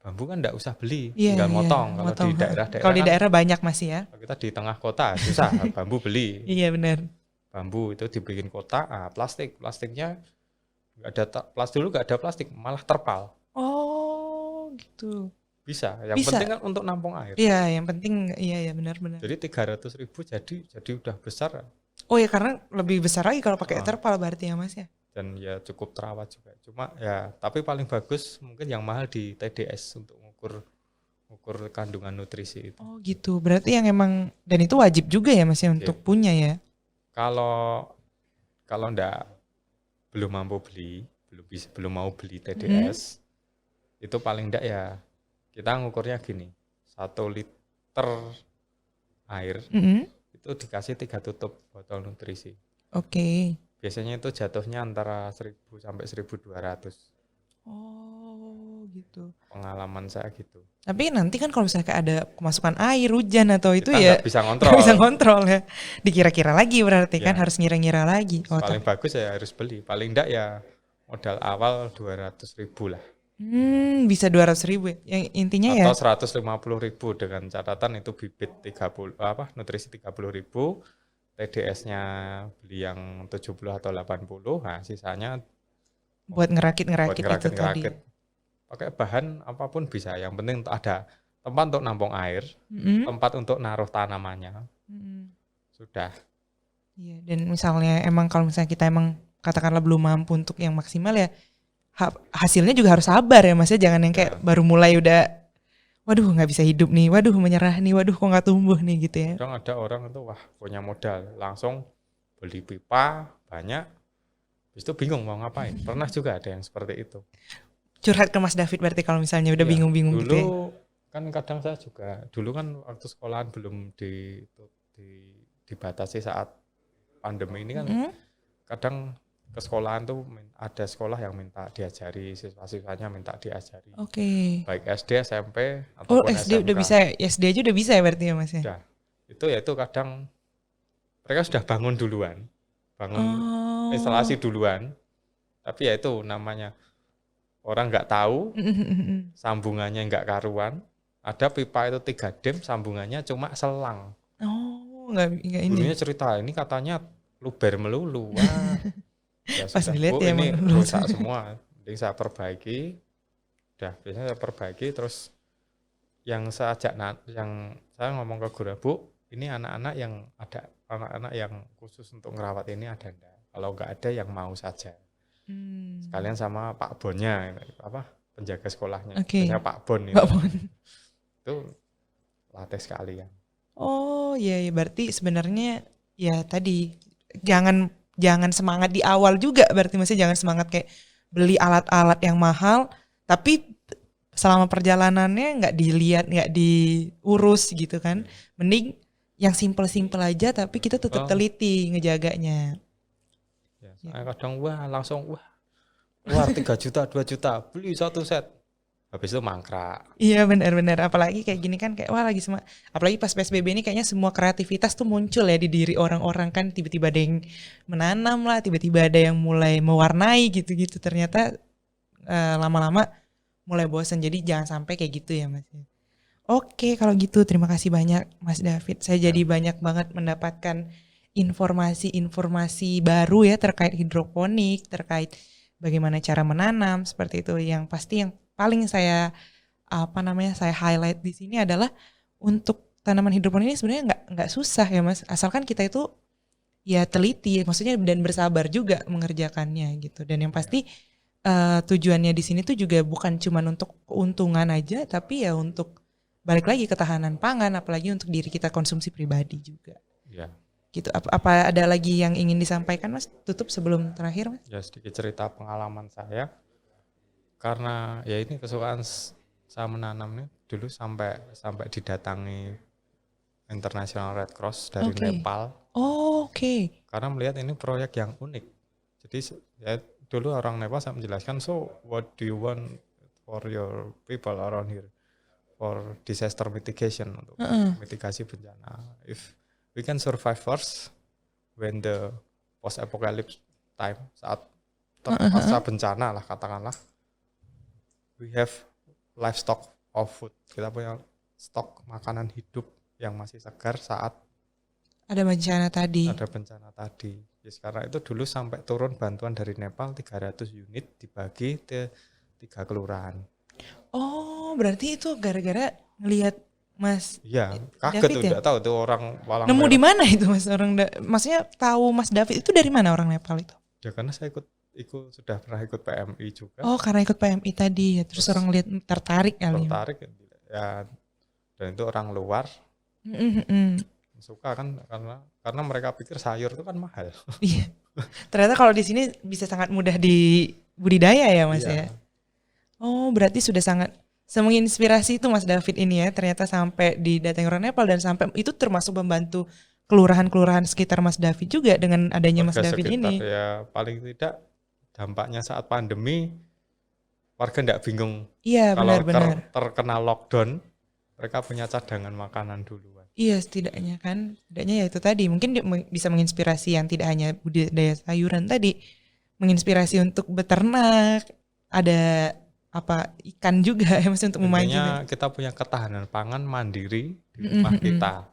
kan enggak usah beli, tinggal motong. Kalau di daerah-daerah kalau di daerah banyak masih ya. Kita di tengah kota susah bambu beli. Iya benar. Bambu itu dibikin kotak, plastiknya enggak ada dulu enggak ada plastik, malah terpal. Oh, gitu. Bisa. Yang penting kan untuk nampung air. Iya, yang penting iya benar-benar. Jadi 300.000 jadi udah besar. Oh ya, karena lebih besar lagi kalau pakai terpal berarti ya Mas ya. Dan ya cukup terawat juga. Cuma ya tapi paling bagus mungkin yang mahal di TDS untuk ukur kandungan nutrisi itu. Oh gitu. Berarti yang emang, dan itu wajib juga ya Mas ya untuk punya ya. Kalau belum mampu beli, belum mau beli TDS, itu paling enggak ya kita ngukurnya gini, 1 liter air itu dikasih 3 tutup botol nutrisi. Oke. Biasanya itu jatuhnya antara 1.000 sampai 1.200. Oh gitu. Pengalaman saya gitu. Tapi nanti kan kalau misalnya ada kemasukan air, hujan atau itu kita ya bisa ngontrol. Bisa ngontrol ya. Dikira-kira lagi berarti kan harus ngira-ngira lagi. Paling bagus ya harus beli. Paling enggak ya modal awal 200.000 lah. Bisa 200.000 ya. Yang intinya atau ya. Atau 150.000 dengan catatan itu bibit 30 nutrisi 30.000, TDS-nya beli yang 70 atau 80, nah sisanya buat ngerakit itu tadi. Pakai bahan apapun bisa, yang penting ada tempat untuk nampung air, tempat untuk naruh tanamannya. Sudah. Iya, dan misalnya emang kalau misalnya kita emang katakanlah belum mampu untuk yang maksimal ya, hasilnya juga harus sabar ya Mas ya, jangan yang kayak baru mulai udah waduh nggak bisa hidup nih, waduh menyerah nih, waduh kok nggak tumbuh nih gitu ya. Kadang ada orang itu wah punya modal, langsung beli pipa banyak, habis itu bingung mau ngapain. Pernah juga ada yang seperti itu. Curhat ke Mas David berarti kalau misalnya udah Iya, bingung-bingung dulu gitu ya. kan kadang saya juga, dulu kan waktu sekolahan belum dibatasi saat pandemi ini kan, kadang ke sekolahan tuh ada sekolah yang minta diajari, siswa-siswanya minta diajari. Oke. Baik SD, SMP, Oh ataupun SD udah SMK. bisa, SD aja udah bisa ya berarti ya Mas ya? Udah. Itu ya itu kadang mereka sudah bangun duluan, bangun Oh. instalasi duluan, tapi ya itu namanya orang nggak tahu, sambungannya nggak karuan, ada pipa itu 3 dem, sambungannya cuma selang. Oh, nggak ini. Gurunya cerita, ini katanya luber melulu. Wah, ya Pas sudah dilihat Bu, ya ini emang rusak semua. Jadi saya perbaiki, udah biasanya saya perbaiki, terus yang saya ngomong ke guru, Bu, ini anak-anak yang khusus untuk ngerawat ini ada enggak? Kalau nggak ada yang mau saja. Sekalian sama Pak Bonnya, penjaga sekolahnya. Oke. Biasanya Pak Bon itu. Pak Bon. Itu latih sekalian. Oh iya, berarti sebenarnya ya tadi jangan semangat di awal juga, berarti maksudnya jangan semangat kayak beli alat-alat yang mahal, tapi selama perjalanannya nggak dilihat, nggak diurus gitu kan. Mending yang simple-simple aja, tapi kita tetap teliti ngejaganya. Ya, kadang langsung 3 juta, 2 juta, beli 1 set. Habis itu mangkrak. Iya benar-benar, apalagi kayak gini kan kayak wah lagi apalagi pas PSBB ini kayaknya semua kreativitas tuh muncul ya di diri orang-orang kan, tiba-tiba ada yang menanam lah, tiba-tiba ada yang mulai mewarnai gitu-gitu, ternyata lama-lama mulai bosan, jadi jangan sampai kayak gitu ya Mas. Oke kalau gitu terima kasih banyak Mas David, saya jadi banyak banget mendapatkan informasi-informasi baru ya terkait hidroponik, terkait bagaimana cara menanam seperti itu. Yang pasti yang paling saya saya highlight di sini adalah untuk tanaman hidroponik ini sebenarnya nggak susah ya Mas, asalkan kita itu ya teliti, maksudnya dan bersabar juga mengerjakannya gitu. Dan yang pasti tujuannya di sini tuh juga bukan cuma untuk keuntungan aja, tapi ya untuk balik lagi ketahanan pangan, apalagi untuk diri kita konsumsi pribadi juga. Ya. Gitu. Apa ada lagi yang ingin disampaikan Mas? Tutup sebelum terakhir Mas. Ya sedikit cerita pengalaman saya. Karena ya ini kesukaan saya menanamnya dulu sampai didatangi International Red Cross dari Nepal. Oh, oke. Karena melihat ini proyek yang unik. Jadi ya dulu orang Nepal saya menjelaskan, so what do you want for your people around here for disaster mitigation, untuk mitigasi bencana. If we can survive first when the post apocalypse time, saat pasca bencana lah katakanlah, we have livestock of food. Kita punya stok makanan hidup yang masih segar saat ada bencana tadi. Ya, sekarang itu dulu sampai turun bantuan dari Nepal 300 unit dibagi ke 3 kelurahan. Oh, berarti itu gara-gara ngelihat Mas. Iya, kaget tuh, enggak tahu tuh orang Palang Nemu di mana itu Mas maksudnya tahu Mas David itu dari mana orang Nepal itu? Ya karena saya sudah pernah ikut PMI juga. Oh, karena ikut PMI tadi ya, terus orang lihat tertarik kali. Tertarik ya, dan itu orang luar suka kan, karena mereka pikir sayur itu kan mahal. Iya. Ternyata kalau di sini bisa sangat mudah dibudidaya ya Mas ya. Oh, berarti sudah sangat menginspirasi itu Mas David ini ya, ternyata sampai didatangi orang Nepal dan sampai itu termasuk membantu kelurahan-kelurahan sekitar Mas David juga dengan adanya Mas David ini. Ya paling tidak dampaknya saat pandemi warga tidak bingung. Iya, kalau benar-benar. Terkena lockdown, mereka punya cadangan makanan duluan. Iya, setidaknya ya itu tadi mungkin bisa menginspirasi yang tidak hanya budidaya sayuran tadi, menginspirasi untuk beternak, ada ikan juga ya Mas untuk memancing. Intinya kita punya ketahanan pangan mandiri di rumah kita.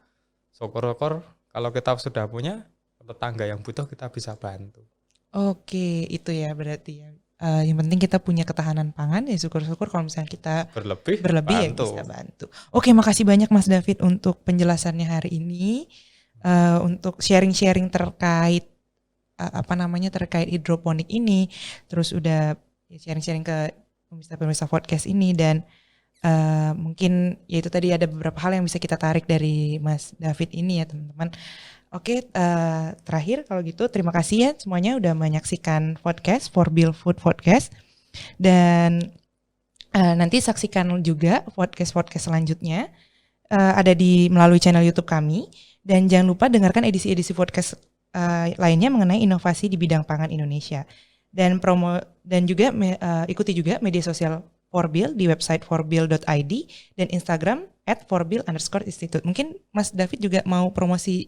Syukur-syukur kalau kita sudah punya, tetangga yang butuh kita bisa bantu. Oke, itu ya berarti ya. Yang penting kita punya ketahanan pangan ya, syukur-syukur kalau misalnya kita berlebih bantu. Ya bisa bantu. Oke, makasih banyak Mas David untuk penjelasannya hari ini, untuk sharing-sharing terkait terkait hidroponik ini, terus udah sharing-sharing ke pemirsa podcast ini, dan Mungkin ya itu tadi ada beberapa hal yang bisa kita tarik dari Mas David ini ya teman-teman. Oke, terakhir kalau gitu terima kasih ya semuanya udah menyaksikan podcast For Real Food Podcast. Dan nanti saksikan juga podcast-podcast selanjutnya ada melalui channel YouTube kami. Dan jangan lupa dengarkan edisi-edisi podcast lainnya mengenai inovasi di bidang pangan Indonesia. Dan juga ikuti juga media sosial Forbil di website forbil.id dan Instagram @forbil_institute. Mungkin Mas David juga mau promosi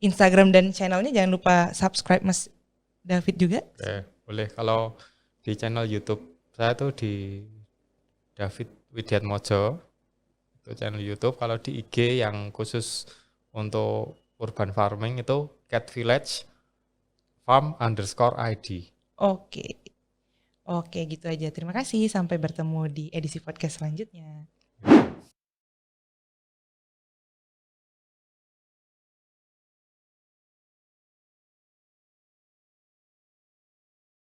Instagram dan channelnya, jangan lupa subscribe Mas David juga. Oke, boleh. Kalau di channel YouTube saya tuh di David Widiatmojo, itu channel YouTube. Kalau di IG yang khusus untuk urban farming itu Cat Village Farm_ID. Oke, gitu aja. Terima kasih. Sampai bertemu di edisi podcast selanjutnya.